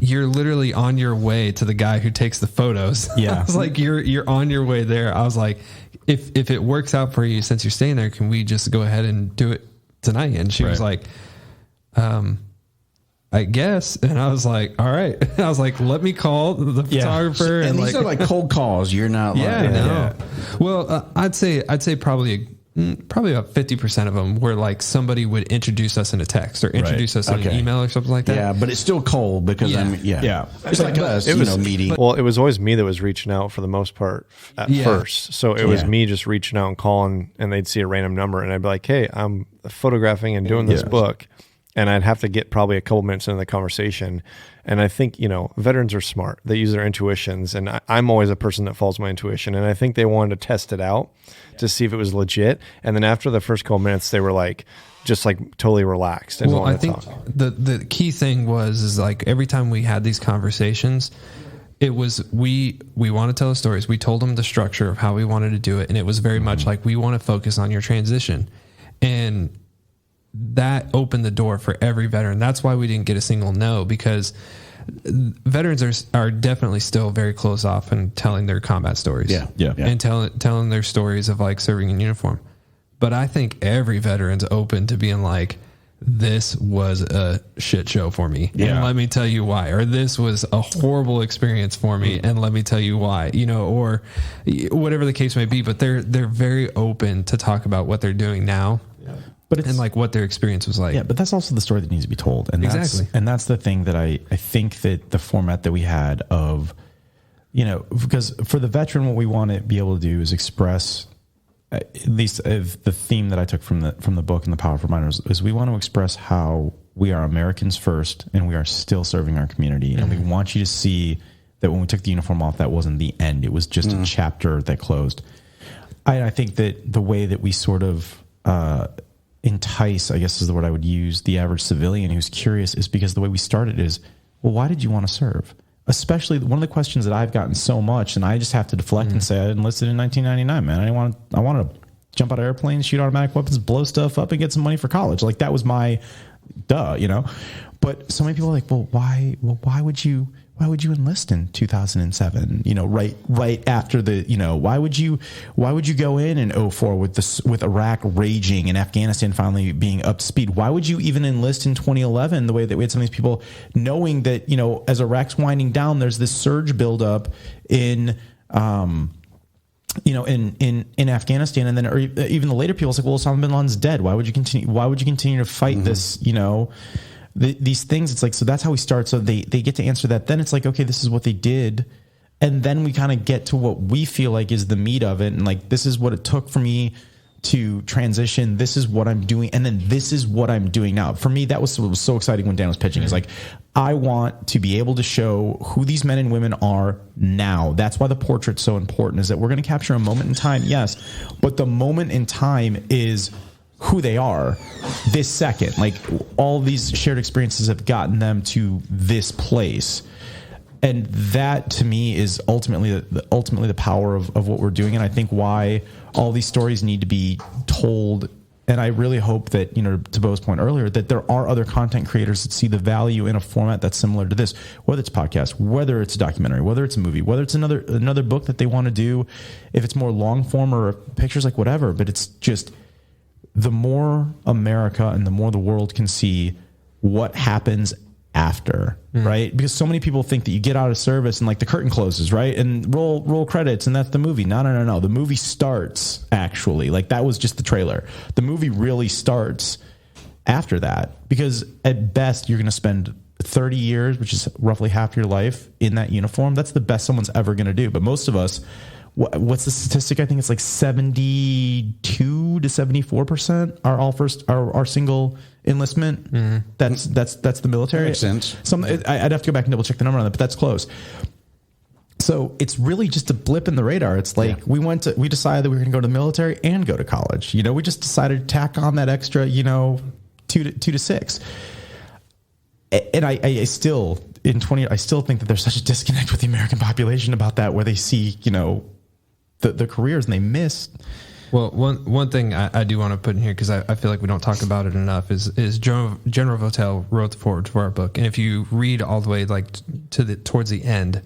literally on your way to the guy who takes the photos. Yeah. I was like, you're on your way there. I was like, if it works out for you, since you're staying there, can we just go ahead and do it tonight? And she was like, I guess. And I was like, all right. I was like, let me call the photographer. And these like, are like cold calls. You're not like, no. Well, I'd say probably about 50% of them were like somebody would introduce us in a text or introduce us in an email or something like that. Yeah, but it's still cold because it's like us, meeting. Well, it was always me that was reaching out for the most part at first. So it was me just reaching out and calling, and they'd see a random number, and I'd be like, hey, I'm photographing and doing this book. And I'd have to get probably a couple minutes into the conversation. And I think, veterans are smart. They use their intuitions. And I'm always a person that follows my intuition. And I think they wanted to test it out to see if it was legit. And then after the first couple minutes, they were like, just like totally relaxed. And I think the key thing is like every time we had these conversations, it was we want to tell the stories. We told them the structure of how we wanted to do it. And it was very much like, we want to focus on your transition. And that opened the door for every veteran. That's why we didn't get a single no, because veterans are definitely still very close off and telling their combat stories. Yeah. And telling their stories of like serving in uniform. But I think every veteran's open to being like, this was a shit show for me. Yeah. And let me tell you why. Or this was a horrible experience for me. And let me tell you why, or whatever the case may be. But they're very open to talk about what they're doing now. But it's, and like what their experience was like. Yeah, but that's also the story that needs to be told. And that's the thing that I think that the format that we had of, because for the veteran, what we want to be able to do is express, at least the theme that I took from the book and the Power of Reminders, is we want to express how we are Americans first and we are still serving our community. Mm-hmm. And we want you to see that when we took the uniform off, that wasn't the end. It was just a chapter that closed. I think that the way that we sort of, entice, I guess is the word I would use, the average civilian who's curious is because the way we started is, well, why did you want to serve? Especially one of the questions that I've gotten so much, and I just have to deflect and say I enlisted in 1999, man. I wanted to jump out of airplanes, shoot automatic weapons, blow stuff up, and get some money for college. Like that was my But so many people are like, well, why would you enlist in 2007? Right after why would you go in 2004 with Iraq raging and Afghanistan finally being up to speed? Why would you even enlist in 2011 the way that we had some of these people knowing that, as Iraq's winding down, there's this surge buildup in Afghanistan, and then or even the later people say, well, Osama bin Laden's dead. Why would you continue to fight this, these things? It's like, so that's how we start. So they get to answer that. Then it's like, okay, this is what they did. And then we kind of get to what we feel like is the meat of it. And like, this is what it took for me to transition. This is what I'm doing, and then this is what I'm doing now. For me, that was what was so exciting when Dan was pitching. It's like, I want to be able to show who these men and women are now. That's why the portrait's so important, is that we're going to capture a moment in time, yes, but the moment in time is who they are this second. Like, all these shared experiences have gotten them to this place. And that, to me, is ultimately the power of what we're doing. And I think why all these stories need to be told. And I really hope that, to Beau's point earlier, that there are other content creators that see the value in a format that's similar to this, whether it's podcast, whether it's a documentary, whether it's a movie, whether it's another book that they want to do, if it's more long form or pictures, like whatever. But it's just, the more America and the more the world can see what happens after, right? Because so many people think that you get out of service and like the curtain closes, right? And roll credits and that's the movie. No. The movie starts, actually. Like, that was just the trailer. The movie really starts after that, because at best you're going to spend 30 years, which is roughly half your life, in that uniform. That's the best someone's ever going to do. But most of us, what's the statistic? I think it's like 72 to 74% are single enlistment. That's the military. That makes sense. I'd have to go back and double check the number on that, but that's close. So it's really just a blip in the radar. It's like, we decided that we were going to go to the military and go to college. We just decided to tack on that extra, 2 to 6. And I still think that there's such a disconnect with the American population about that, where they see, the careers and they miss. Well, one thing I do want to put in here, because I feel like we don't talk about it enough, is General Votel wrote the foreword for our book, and if you read all the way like towards the end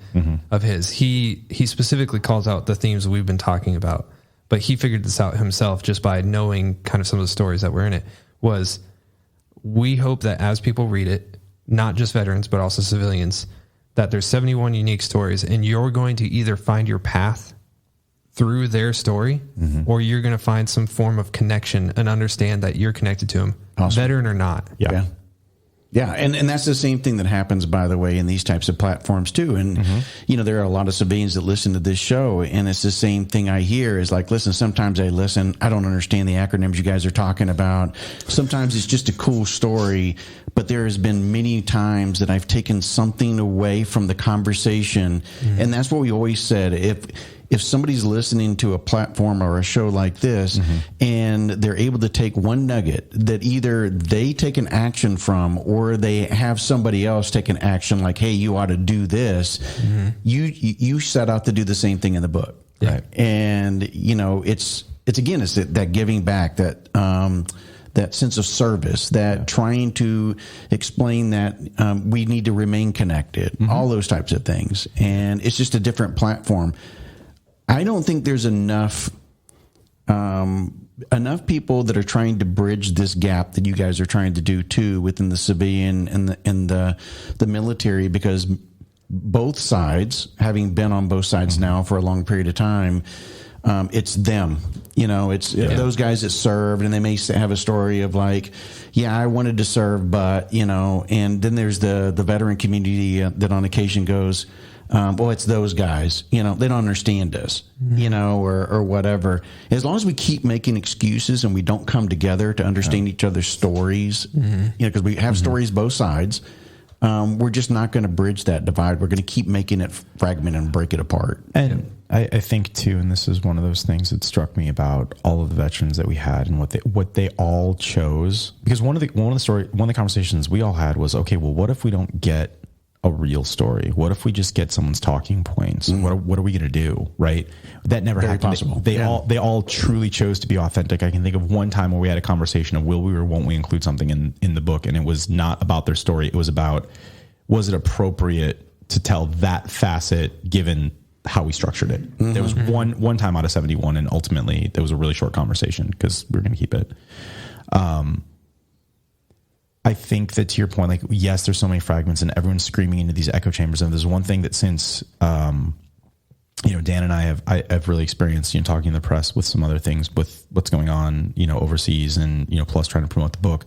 of his, he specifically calls out the themes that we've been talking about, but he figured this out himself just by knowing kind of some of the stories that were in it. Was, we hope that as people read it, not just veterans but also civilians, that there's 71 unique stories, and you're going to either find your path through their story, or you're going to find some form of connection and understand that you're connected to them, veteran or not. Yeah. And that's the same thing that happens, by the way, in these types of platforms too. And, there are a lot of civilians that listen to this show, and it's the same thing I hear is like, listen, sometimes I listen, I don't understand the acronyms you guys are talking about. Sometimes it's just a cool story, but there has been many times that I've taken something away from the conversation. And that's what we always said. If somebody's listening to a platform or a show like this, and they're able to take one nugget that either they take an action from, or they have somebody else take an action, like, hey, you ought to do this, you set out to do the same thing in the book. Right. And, it's that giving back, that sense of service, that trying to explain that we need to remain connected, all those types of things. And it's just a different platform. I don't think there's enough people that are trying to bridge this gap that you guys are trying to do too, within the civilian and the military, because both sides, having been on both sides now for a long period of time, it's them. It's those guys that served, and they may have a story of like, yeah, I wanted to serve, but and then there's the veteran community that on occasion goes, well, it's those guys, they don't understand us, or whatever. As long as we keep making excuses and we don't come together to understand each other's stories, because we have stories both sides, we're just not going to bridge that divide. We're going to keep making it fragment and break it apart. And I think too, and this is one of those things that struck me about all of the veterans that we had and what they all chose, because one of the conversations we all had was, okay, well, what if we don't get a real story? What if we just get someone's talking points? What are we going to do? Right? That never happened. Possible. They all truly chose to be authentic. I can think of one time where we had a conversation of will we or won't we include something in the book, and it was not about their story. It was about, was it appropriate to tell that facet given how we structured it? There was one time out of 71, and ultimately there was a really short conversation because we were going to keep it. I think that, to your point, like, yes, there's so many fragments and everyone's screaming into these echo chambers. And there's one thing that since, Dan and I've really experienced, talking in the press with some other things with what's going on, overseas, and, plus trying to promote the book,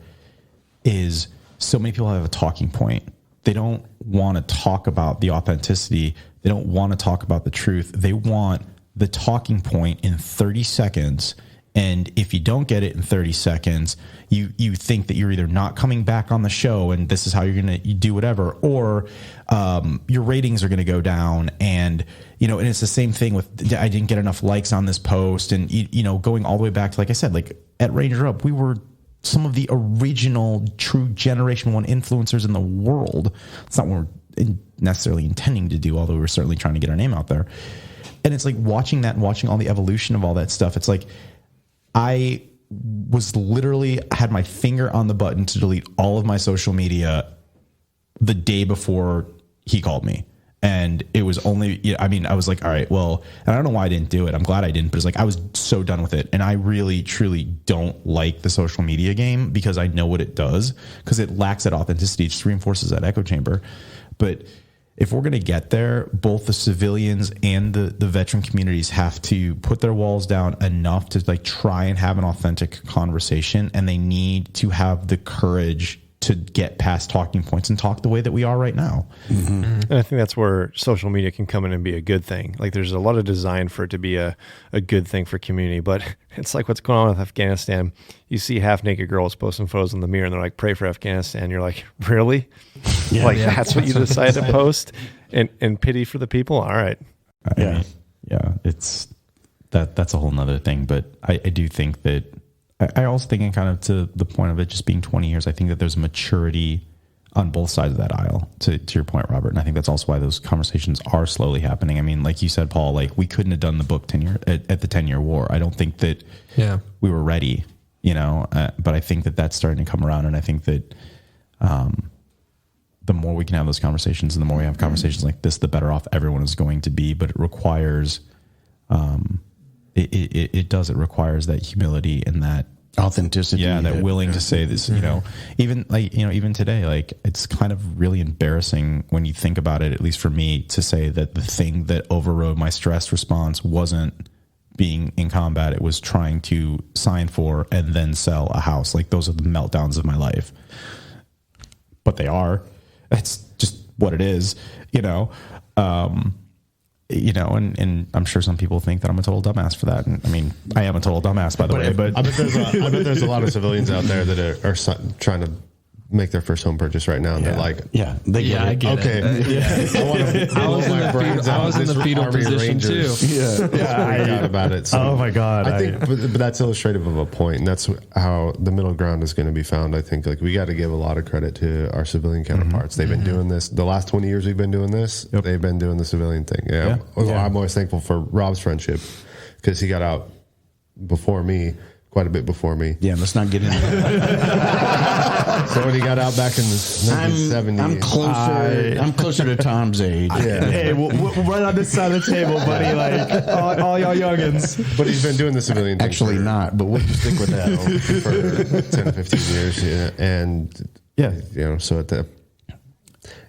is so many people have a talking point. They don't want to talk about the authenticity. They don't want to talk about the truth. They want the talking point in 30 seconds And if you don't get it in 30 seconds, you think that you're either not coming back on the show and this is how you're going to do whatever, or your ratings are going to go down. And, and it's the same thing with, I didn't get enough likes on this post. And, going all the way back to, like I said, like at Ranger Up, we were some of the original true Generation 1 influencers in the world. It's not what we're necessarily intending to do, although we're certainly trying to get our name out there. And it's like watching that and watching all the evolution of all that stuff. It's like, I was literally had my finger on the button to delete all of my social media the day before he called me. And it was only, I was like, all right, well, and I don't know why I didn't do it. I'm glad I didn't, but it's like, I was so done with it. And I really, truly don't like the social media game because I know what it does, because it lacks that authenticity. It just reinforces that echo chamber. But if we're going to get there, both the civilians and the veteran communities have to put their walls down enough to like try and have an authentic conversation. And they need to have the courage to get past talking points and talk the way that we are right now. Mm-hmm. And I think that's where social media can come in and be a good thing. Like there's a lot of design for it to be a good thing for community, but it's like what's going on with Afghanistan. You see half naked girls posting photos in the mirror and they're like, pray for Afghanistan. You're like, really? That's what you decided to post and pity for the people. All right. It's that's a whole nother thing. But I do think that I also think, and kind of to the point of it just being 20 years, I think that there's maturity on both sides of that aisle, to your point, Robert. And I think that's also why those conversations are slowly happening. I mean, like you said, Paul, like we couldn't have done the book 10 year at the 10-year war. I don't think that we were ready, but I think that that's starting to come around. And I think that the more we can have those conversations and the more we have conversations like this, the better off everyone is going to be. But it requires, it requires that humility and that authenticity. Yeah. That willing to say this, even like, even today, like it's kind of really embarrassing when you think about it, at least for me, to say that the thing that overrode my stress response wasn't being in combat. It was trying to sign for and then sell a house. Like those are the meltdowns of my life, but they are. It's just what it is, and I'm sure some people think that I'm a total dumbass for that. And I mean, I am a total dumbass, by the way. But I bet there's a lot of civilians out there that are trying to make their first home purchase right now, and they're like, I get it. I want to I was in the fetal position too. I forgot about it. So oh my God. I think, but that's illustrative of a point, and that's how the middle ground is going to be found. I think like we got to give a lot of credit to our civilian counterparts. They've been doing this the last 20 years. We've been doing this. Yep. They've been doing the civilian thing. I'm always thankful for Rob's friendship because he got out before me. Quite a bit before me. Yeah, let's not get into that. So when he got out back in the 1970s, I'm closer to Tom's age. Yeah. Hey, we'll right on this side of the table, buddy. Like all y'all youngins. But he's been doing the civilian thing. Actually, not. But we'll just stick with that for 10 to 15 years. So at the,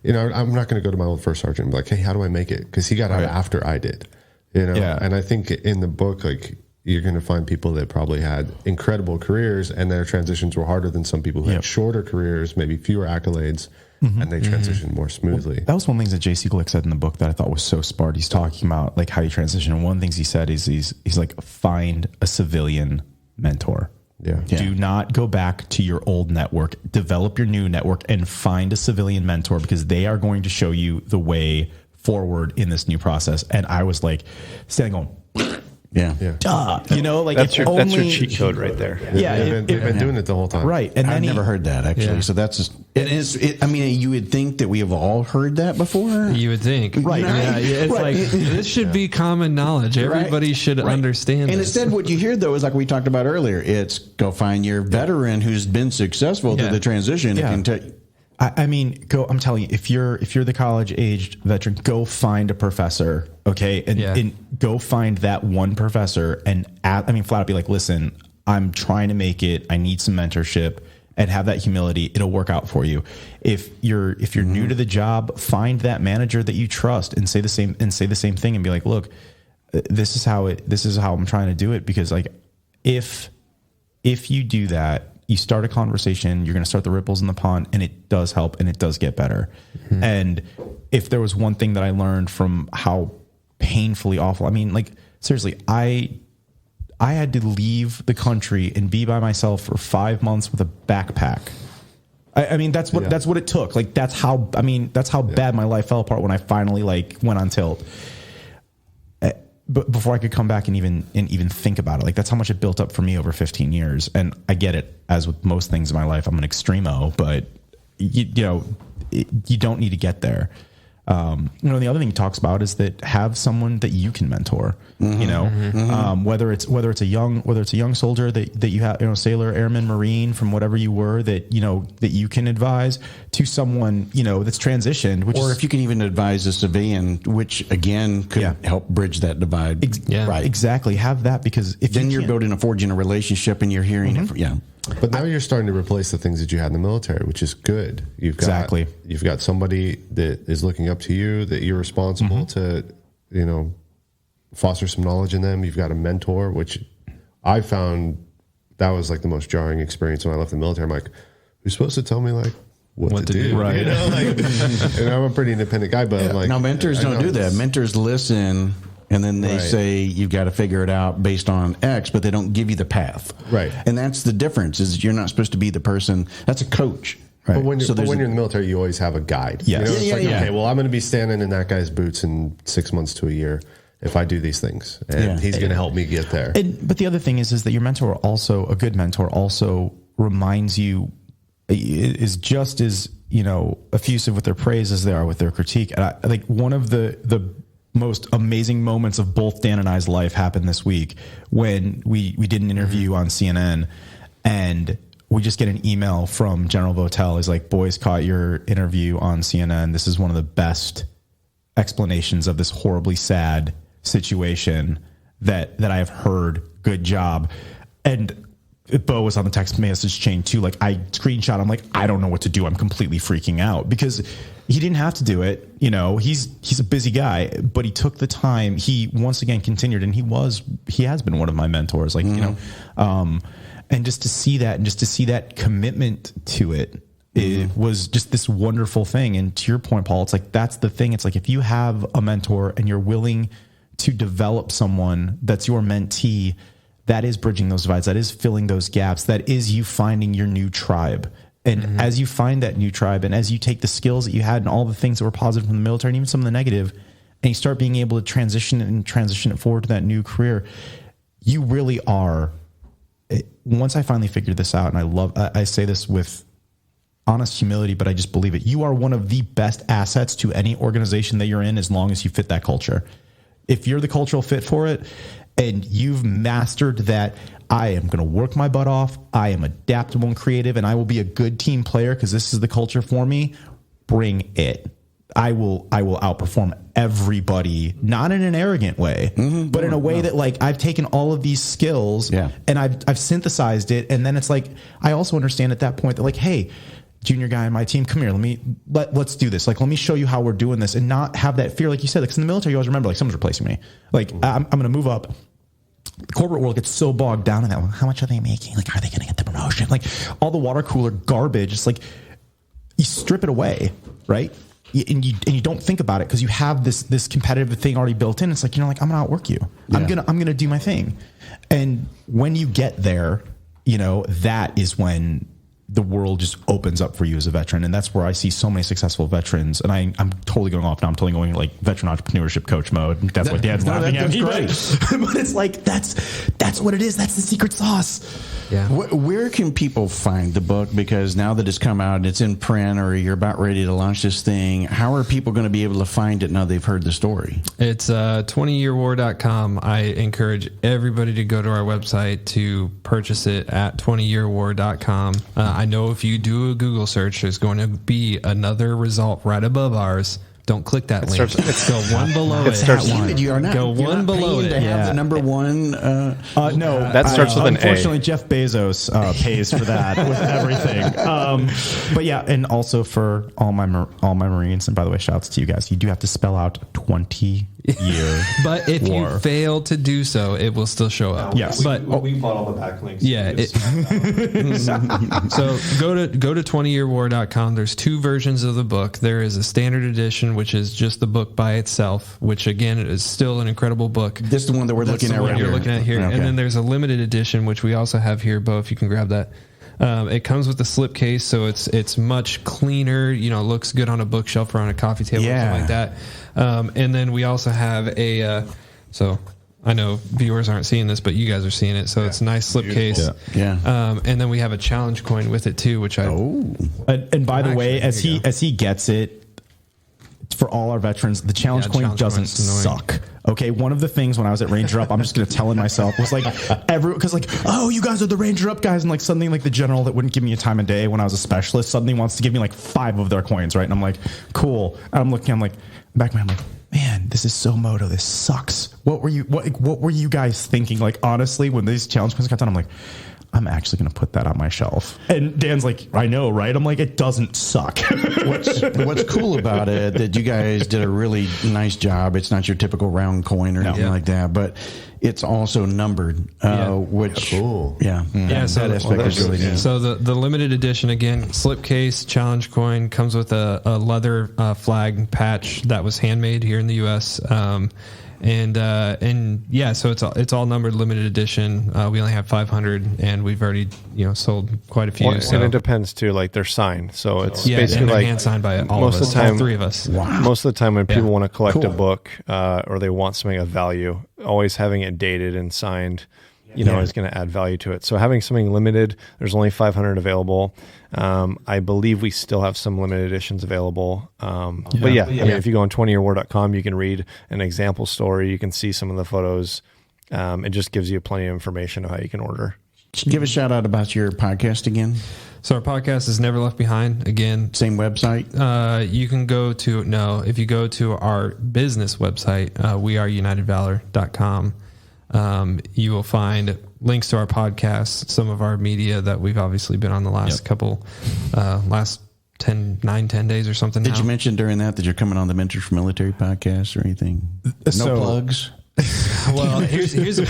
I'm not going to go to my old first sergeant and be like, hey, how do I make it? Because he got out after I did. And I think in the book, like, you're going to find people that probably had incredible careers and their transitions were harder than some people who had shorter careers, maybe fewer accolades, and they transitioned more smoothly. Well, that was one of the things that J.C. Glick said in the book that I thought was so smart. He's talking about like how you transition. And one of the things he said is he's like, find a civilian mentor. Yeah. Do not go back to your old network. Develop your new network and find a civilian mentor because they are going to show you the way forward in this new process. And I was like standing going, duh. That's your cheat code right there. They've been doing it the whole time. Right. And I've never heard that actually. So that's just, I mean, you would think that we have all heard that before. You would think. Right. Yeah. It's like, this should be common knowledge. Everybody should understand And this. instead what you hear though is like we talked about earlier. It's go find your veteran who's been successful through the transition. Yeah. And can I mean, I'm telling you, if you're the college-aged veteran, go find a professor, okay, and go find that one professor, and flat out be like, listen, I'm trying to make it. I need some mentorship, and have that humility. It'll work out for you. If you're new to the job, find that manager that you trust, and say the same thing, and be like, look, this is how I'm trying to do it, because like if you do that. You start a conversation, you're going to start the ripples in the pond, and it does help and it does get better. Mm-hmm. And if there was one thing that I learned from how painfully awful, I mean, like seriously, I I had to leave the country and be by myself for 5 months with a backpack. I mean, that's what it took. Like, that's how bad my life fell apart when I finally like went on tilt. But before I could come back and even think about it, like that's how much it built up for me over 15 years. And I get it, as with most things in my life, I'm an extremo, but you don't need to get there. The other thing he talks about is that have someone that you can mentor, whether it's a young soldier that you have, sailor, airman, Marine, from whatever you were, that you can advise, to someone, that's transitioned, or if you can even advise a civilian, which again could help bridge that divide. Right. Exactly. Have that, because if then you're building a forging a relationship and you're hearing it. But now you're starting to replace the things that you had in the military, which is good. You've got somebody that is looking up to you, that you're responsible to, foster some knowledge in them. You've got a mentor, which I found that was like the most jarring experience when I left the military. I'm like, you're supposed to tell me like what to do, right? And I'm a pretty independent guy, but I'm like, now mentors don't do that. Mentors listen. And then they say you've got to figure it out based on X, but they don't give you the path. Right. And that's the difference, is you're not supposed to be the person. That's a coach. Right. But when you're in the military, you always have a guide. Yes. Okay, well, I'm going to be standing in that guy's boots in 6 months to a year if I do these things. And he's going to help me get there. But the other thing is that your mentor, also a good mentor, also reminds you, is just as, effusive with their praise as they are with their critique. And I think one of the most amazing moments of both Dan and I's life happened this week when we did an interview on CNN, and we just get an email from General Votel. He's like, boys, caught your interview on CNN. This is one of the best explanations of this horribly sad situation that I have heard. Good job. And Beau was on the text message chain too. Like, I screenshot, I'm like, I don't know what to do. I'm completely freaking out, because he didn't have to do it. He's a busy guy, but he took the time. He once again continued, and he has been one of my mentors. Like, and just to see that, and just to see that commitment to it, it was just this wonderful thing. And to your point, Paul, it's like, that's the thing. It's like, if you have a mentor and you're willing to develop someone that's your mentee, that is bridging those divides. That is filling those gaps. That is you finding your new tribe. And as you find that new tribe, and as you take the skills that you had and all the things that were positive from the military, and even some of the negative, and you start being able to transition it forward to that new career, you really are. Once I finally figured this out, and I say this with honest humility, but I just believe it. You are one of the best assets to any organization that you're in, as long as you fit that culture. If you're the cultural fit for it, and you've mastered that, I am going to work my butt off, I am adaptable and creative, and I will be a good team player because this is the culture for me, bring it. I will outperform everybody, not in an arrogant way, but in a way that, like, I've taken all of these skills and I've synthesized it. And then it's like, I also understand at that point that, like, hey, junior guy on my team, come here, let's do this. Like, let me show you how we're doing this, and not have that fear. Like you said, because in the military, you always remember, like, someone's replacing me. Like, I'm going to move up. The corporate world gets so bogged down in that. Well, how much are they making? Like, are they going to get the promotion? Like, all the water cooler garbage. It's like, you strip it away, right? And you don't think about it because you have this competitive thing already built in. It's like, I'm going to outwork you. Yeah. I'm gonna do my thing. And when you get there, that is when the world just opens up for you as a veteran. And that's where I see so many successful veterans. And I'm totally going off now. I'm totally going like veteran entrepreneurship coach mode. That's what Dad's laughing at me. Great. But it's like, that's what it is. That's the secret sauce. Yeah. Where can people find the book? Because now that it's come out and it's in print, or you're about ready to launch this thing, how are people going to be able to find it now they've heard the story? It's 20yearwar.com. I encourage everybody to go to our website to purchase it at 20yearwar.com. I know if you do a Google search, there's going to be another result right above ours. Don't click that link. Go one below it. Go one below it. To have the number one. No, that starts with an A. Unfortunately, Jeff Bezos pays for that with everything. But yeah, and also for all my Marines, and by the way, shouts to you guys. You do have to spell out 20 year. But if war. you fail to do so, it will still show up. Yes. we bought all the backlinks. Yeah. So go to 20yearwar.com. There's 2 versions of the book. There is a standard edition, which is just the book by itself, which again is still an incredible book. This is the one that we're looking the at one right you're here. looking at here. Okay. And then there's a limited edition, which we also have here, Beau, if you can grab that. It comes with a slipcase, so it's much cleaner. Looks good on a bookshelf or on a coffee table, or something like that. And then we also have a. So I know viewers aren't seeing this, but you guys are seeing it. So it's a nice slipcase. Yeah. And then we have a challenge coin with it too, which And by the way, as he gets it, for all our veterans, the challenge coin challenge doesn't coin's annoying. suck. Okay, one of the things when I was at Ranger Up, I'm just going to tell it myself, was like, oh, you guys are the Ranger Up guys, and like suddenly like the general that wouldn't give me a time of day when I was a specialist suddenly wants to give me like 5 of their coins, right? And I'm like, cool. And I'm like, back of my head, I'm like, man, this is so moto. This sucks. What were you guys thinking? Like, honestly, when these challenge coins got done, I'm like, I'm actually going to put that on my shelf. And Dan's like, I know, right? I'm like, it doesn't suck. What's cool about it that you guys did a really nice job. It's not your typical round coin or anything like that, but it's also numbered, which Cool. Yeah. So that aspect is really neat. So the limited edition, again, slipcase, challenge coin, comes with a leather flag patch that was handmade here in the U.S. So it's all numbered, limited edition. We only have 500, and we've already sold quite a few. Well, and it depends too. Like they're signed, so it's basically and they're like hand signed by all most of us, of the time, all 3 of us. Most of the time when people want to collect Cool. a book or they want something of value, always having it dated and signed, is going to add value to it. So having something limited, there's only 500 available. I believe we still have some limited editions available. I mean, if you go on 20yearwar.com, you can read an example story. You can see some of the photos. It just gives you plenty of information of how you can order. Give a shout out about your podcast again. So our podcast is Never Left Behind. Again, Same website. you can go to if you go to our business website, weareunitedvalor.com. You will find links to our podcast, some of our media that we've obviously been on the last last 10 days or something. Did you mention during that you're coming on the Mentors for Military podcast or anything? No plugs. Well, here's the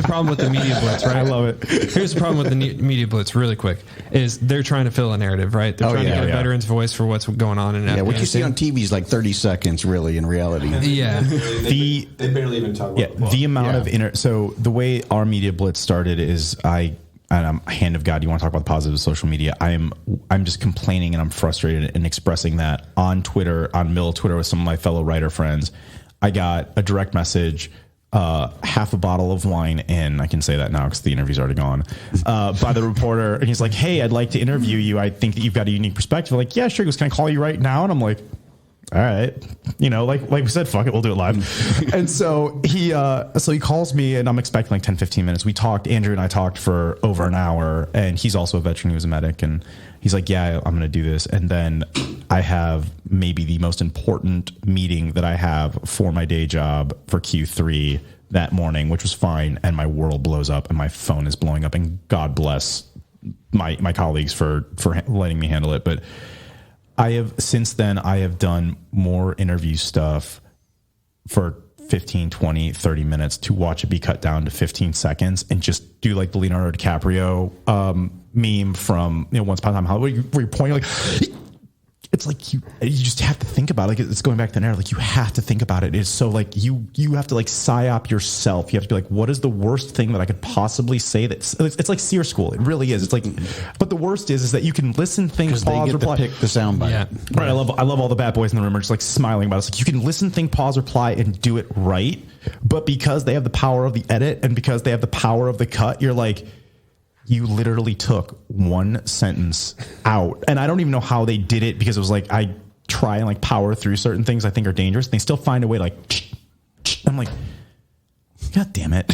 problem with the media blitz, right? I love it. Here's the problem with the media blitz, really quick, is they're trying to fill a narrative, right? They're trying to get a veteran's voice for what's going on in Afghanistan. What you see on TV is like 30 seconds, really, in reality. Yeah. They barely even talk about the book. The amount of so the way our media blitz started is and I'm a hand of God. You want to talk about the positives of social media? I'm just complaining and I'm frustrated and expressing that on Twitter, on Mill Twitter with some of my fellow writer friends. I got a direct message, half a bottle of wine in, I can say that now because the interview's already gone, by the reporter. And he's like, hey, I'd like to interview you. I think that you've got a unique perspective. I'm like, yeah, sure. He goes, can I call you right now? And I'm like, all right. Like we said, fuck it, we'll do it live. And so he calls me and I'm expecting like 10, 15 minutes. We talked, Andrew and I talked for over an hour, and he's also a veteran. He was a medic, and he's like, yeah, I'm going to do this. And then I have maybe the most important meeting that I have for my day job for Q3 that morning, which was fine. And my world blows up and my phone is blowing up, and God bless my colleagues for letting me handle it. But since then I have done more interview stuff for 15, 20, 30 minutes to watch it be cut down to 15 seconds and just do like the Leonardo DiCaprio meme from Once Upon a Time in Hollywood, where you're pointing like, it's like you just have to think about it. Like, it's going back to the narrative. Like, you have to think about it. It's so like you have to like psyop yourself. You have to be like, what is the worst thing that I could possibly say? It's like SEER school. It really is. It's like, but the worst is that you can listen, think, pause, they get reply. to pick the soundbite. Yeah. Right. I love all the bad boys in the room are just like smiling about it. It's like you can listen, think, pause, reply, and do it right. But because they have the power of the edit and because they have the power of the cut, you're like, you literally took one sentence out. And I don't even know how they did it, because it was like, I try and like power through certain things I think are dangerous. And they still find a way to like, I'm like, God damn it.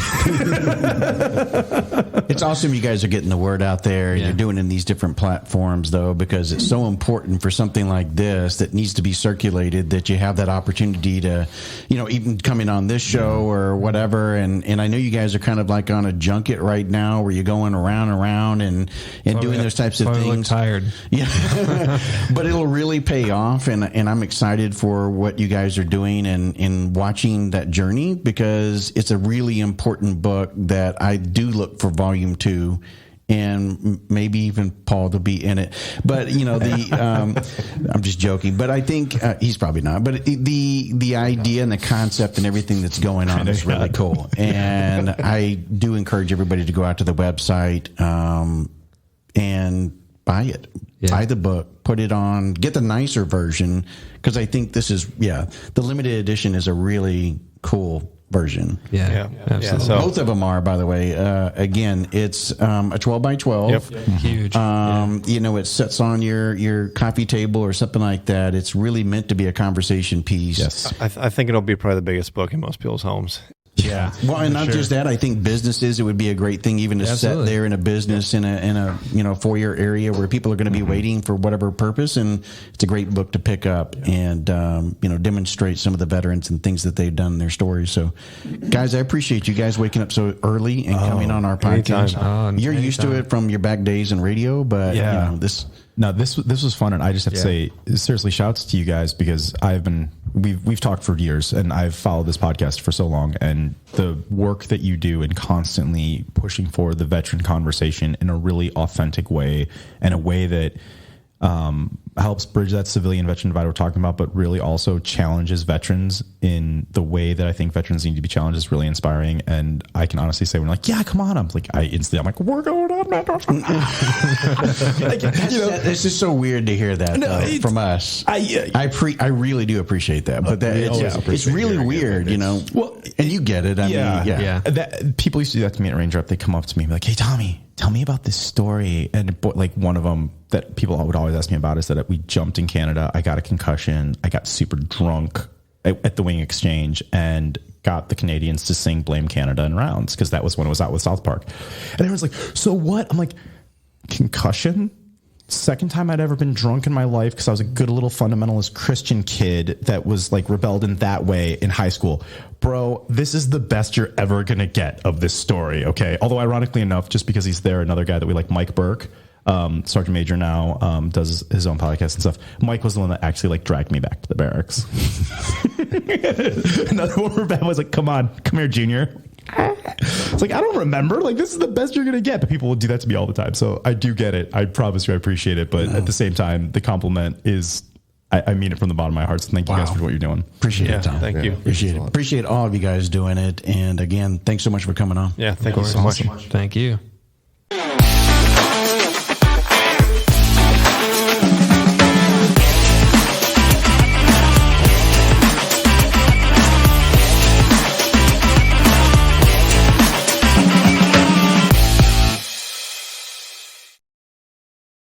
It's awesome you guys are getting the word out there. Yeah. You're doing it in these different platforms, though, because it's so important for something like this that needs to be circulated, that you have that opportunity to, even coming on this show or whatever. And I know you guys are kind of like on a junket right now where you're going around and doing those types of I look things. tired. Yeah. But it'll really pay off. And I'm excited for what you guys are doing and watching that journey, because it's a really important book that I do look for volume 2, and maybe even Paul to be in it. But I'm just joking. But I think he's probably not. But the idea and the concept and everything that's going on is really cool. And I do encourage everybody to go out to the website and buy it. Yeah. Buy the book, put it on, get the nicer version, because I think this is the limited edition is a really cool version. Yeah, absolutely. So Both of them are, by the way. Again, it's a 12 by 12. Yep. Huge. It sits on your coffee table or something like that. It's really meant to be a conversation piece. Yes. I think it'll be probably the biggest book in most people's homes. Yeah. Well, and not just that. I think businesses, it would be a great thing even to Absolutely. set there in a business in a foyer area where people are going to be waiting for whatever purpose, and it's a great book to pick up and demonstrate some of the veterans and things that they've done in their stories. So, guys, I appreciate you guys waking up so early and coming on our podcast. anytime. You're used to it from your back days in radio, but this. No, this was fun, and I just have to say, seriously, shouts to you guys, because we've talked for years, and I've followed this podcast for so long, and the work that you do in constantly pushing for the veteran conversation in a really authentic way, and a way that helps bridge that civilian veteran divide we're talking about, but really also challenges veterans in the way that I think veterans need to be challenged, is really inspiring. And I can honestly say, when like, yeah, come on, I'm like, we're going on Mentorship. It's just so weird to hear that from us. I really do appreciate that, but it's really weird, Well, and you get it. I mean, That, people used to do that to me at Ranger Up. They come up to me and be like, hey, Tommy, tell me about this story. And like one of them that people would always ask me about is that we jumped in Canada. I got a concussion. I got super drunk at the Wing Exchange and got the Canadians to sing Blame Canada in rounds, because that was when it was out with South Park. And everyone's like, so what? I'm like, concussion? Second time I'd ever been drunk in my life, because I was a good little fundamentalist Christian kid that was like rebelled in that way in high school. Bro, this is the best you're ever going to get of this story, okay? Although ironically enough, just because he's there, another guy that we like, Mike Burke, Sergeant Major now, does his own podcast and stuff. Mike was the one that actually like dragged me back to the barracks. Another one where Bad was like, come here, Junior. It's like, I don't remember. Like, this is the best you're going to get. But people will do that to me all the time. So I do get it. I promise you I appreciate it. But at the same time, the compliment is, I mean it from the bottom of my heart. So thank you guys for what you're doing. Appreciate it, Tom. Thank you. Appreciate it. Appreciate all of you guys doing it. And again, thanks so much for coming on. Yeah, thank you so much. Thank you.